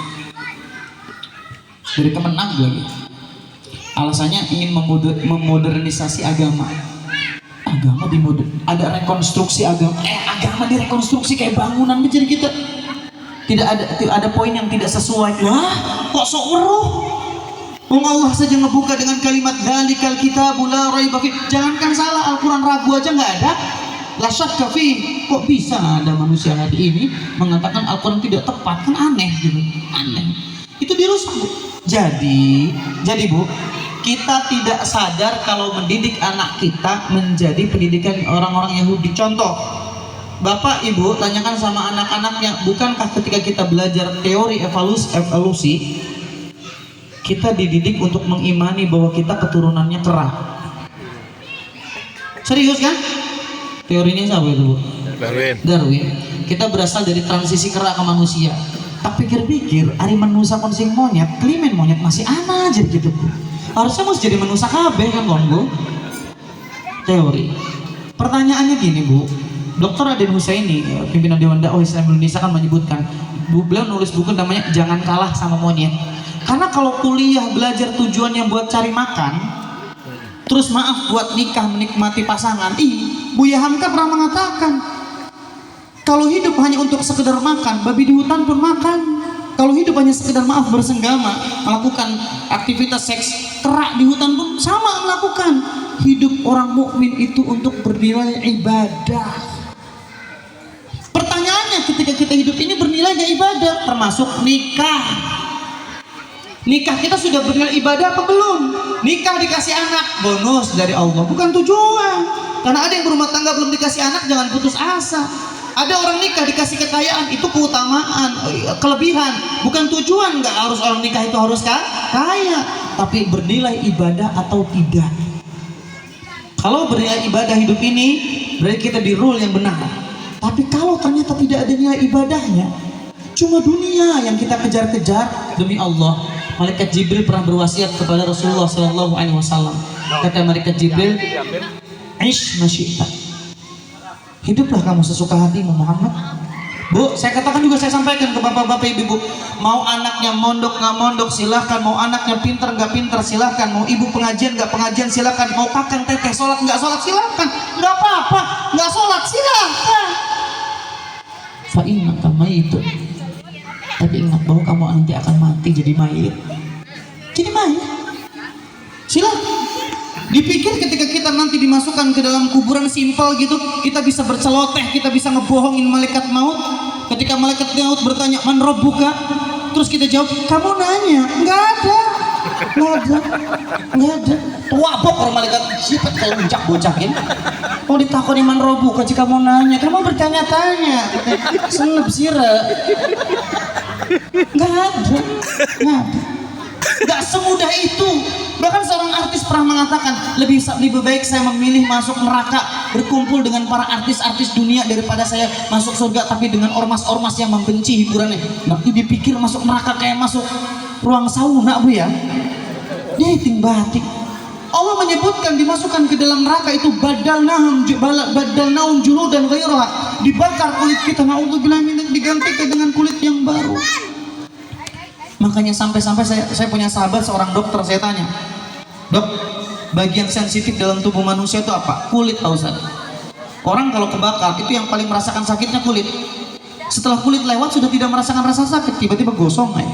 dari Kemenang lagi. Alasannya ingin memodernisasi agama. Agama ada rekonstruksi agama. Agama direkonstruksi kayak bangunan menjadi kita. Tidak ada poin yang tidak sesuai. Wah, kok sok weruh? Allah saja ngebuka dengan kalimat dzalikal kitabul la raiba fi. Jangankan salah, Al-Quran ragu aja nggak ada. La syakka fi. Kok bisa ada manusia hari ini mengatakan Al-Quran tidak tepat? Kan aneh gitu. Aneh. Itu dirusak Bu. Jadi Bu, kita tidak sadar kalau mendidik anak kita menjadi pendidikan orang-orang Yahudi. Contoh, Bapak Ibu tanyakan sama anak-anaknya, bukankah ketika kita belajar teori evolusi kita dididik untuk mengimani bahwa kita keturunannya kera? Serius kan? Teorinya siapa itu Bu? Darwin. Kita berasal dari transisi kera ke manusia. Tak pikir-pikir, ari manusia konsing monyet, klimen monyet masih ana aja gitu Bu. Harusnya mesti jadi manusia kabeh kan Bu? Teori. Pertanyaannya gini Bu, Dr. Raden Husaini, pimpinan Dewan Dakwah Islam Indonesia kan menyebutkan, beliau nulis buku namanya Jangan Kalah Sama Monyet. Karena kalau kuliah belajar tujuannya buat cari makan, terus maaf buat nikah menikmati pasangan, Buya Hamka pernah mengatakan, kalau hidup hanya untuk sekedar makan, babi di hutan pun makan. Kalau hidup hanya sekedar maaf bersenggama, melakukan aktivitas seks, kera di hutan pun sama melakukan. Hidup orang mukmin itu untuk bernilai ibadah. Pertanyaannya, ketika kita hidup ini bernilai gak ibadah, termasuk nikah. Nikah kita sudah bernilai ibadah apa belum? Nikah dikasih anak, bonus dari Allah, bukan tujuan. Karena ada yang berumah tangga belum dikasih anak, jangan putus asa. Ada orang nikah dikasih kekayaan, itu keutamaan, kelebihan, bukan tujuan. Nggak harus orang nikah itu harus kaya, tapi bernilai ibadah atau tidak. Kalau bernilai ibadah hidup ini, berarti kita di rule yang benar. Tapi kalau ternyata tidak ada nilai ibadahnya, cuma dunia yang kita kejar-kejar, demi Allah, malaikat Jibril pernah berwasiat kepada Rasulullah SAW. Kata malaikat Jibril, "Ish masyita." Hiduplah kamu sesuka hatimu Muhammad. Bu, saya katakan juga, saya sampaikan ke bapak-bapak ibu-ibu, mau anaknya mondok nggak mondok silahkan, mau anaknya pinter nggak pinter silahkan, mau ibu pengajian nggak pengajian silahkan, mau kakang teteh sholat nggak sholat silahkan, nggak apa-apa, nggak sholat silahkan. Fa innaka mayitun. Tapi ingat bahwa kamu nanti akan mati jadi mayit. Jadi mayit. Silahkan. Dipikir ketika kita nanti dimasukkan ke dalam kuburan simpel gitu, kita bisa berceloteh, kita bisa ngebohongin malaikat maut. Ketika malaikat maut bertanya, "Man rabbuka?" Terus kita jawab, "Kamu nanya." Nggak ada. Wabok orang malaikat, siapa kalau bocah-bocahin. Mau ditakoni man rabbuka, jika kamu nanya, kamu bertanya-tanya. Senep sira. Nggak ada. Gak semudah itu. Bahkan seorang artis pernah mengatakan, lebih baik saya memilih masuk neraka berkumpul dengan para artis-artis dunia daripada saya masuk surga tapi dengan ormas-ormas yang membenci hiburannya. Nah, dipikir masuk neraka kayak masuk ruang sauna Bu ya. Dating batik. Allah menyebutkan dimasukkan ke dalam neraka itu badal naum juludan ghairaha. dibakar kulit kita, naudzubillah digantikan dengan kulit yang baru. Makanya sampai-sampai saya punya sahabat seorang dokter, saya tanya, dok, bagian sensitif dalam tubuh manusia itu apa? Kulit, tahu Ustaz. Orang kalau kebakar itu yang paling merasakan sakitnya kulit. Setelah kulit lewat sudah tidak merasakan rasa sakit, tiba-tiba gosong aja.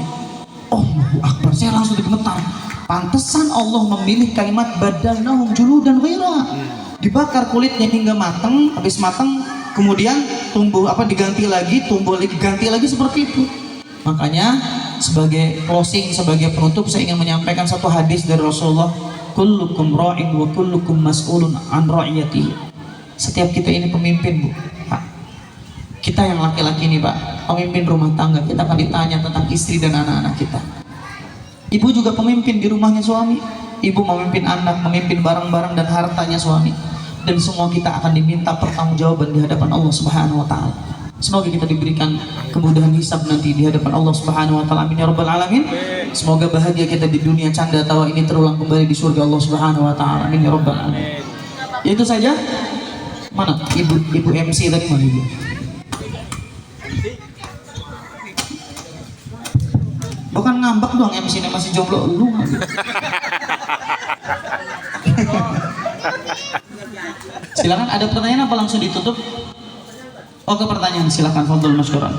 Allahu Akbar, saya langsung gemetar. Pantesan Allah memilih kalimat badalnahum juludan ghaira. Dibakar kulitnya hingga matang, habis matang kemudian tumbuh diganti lagi, tumbuh lagi, ganti lagi seperti itu. Makanya sebagai closing, sebagai penutup, saya ingin menyampaikan satu hadis dari Rasulullah, kullukum ra'in wa kullukum mas'ulun an ra'iyati. Setiap kita ini pemimpin, Bu. Pak. Kita yang laki-laki ini, Pak, pemimpin rumah tangga, kita akan ditanya tentang istri dan anak-anak kita. Ibu juga pemimpin di rumahnya suami. Ibu memimpin anak, memimpin barang-barang dan hartanya suami. Dan semua kita akan diminta pertanggungjawaban di hadapan Allah Subhanahu wa taala. Semoga kita diberikan kemudahan hisab nanti di hadapan Allah Subhanahu wa taala. Amin ya rabbal alamin. Semoga bahagia kita di dunia, canda tawa ini terulang kembali di surga Allah Subhanahu wa taala. Amin ya rabbal alamin. Itu saja. Mana ibu MC tadi, mana ibu? Bukan ngambek doang MC ini, masih jomblo lu. Silakan, ada pertanyaan apa langsung ditutup? Oke, pertanyaan, silakan, fadhol masykuran.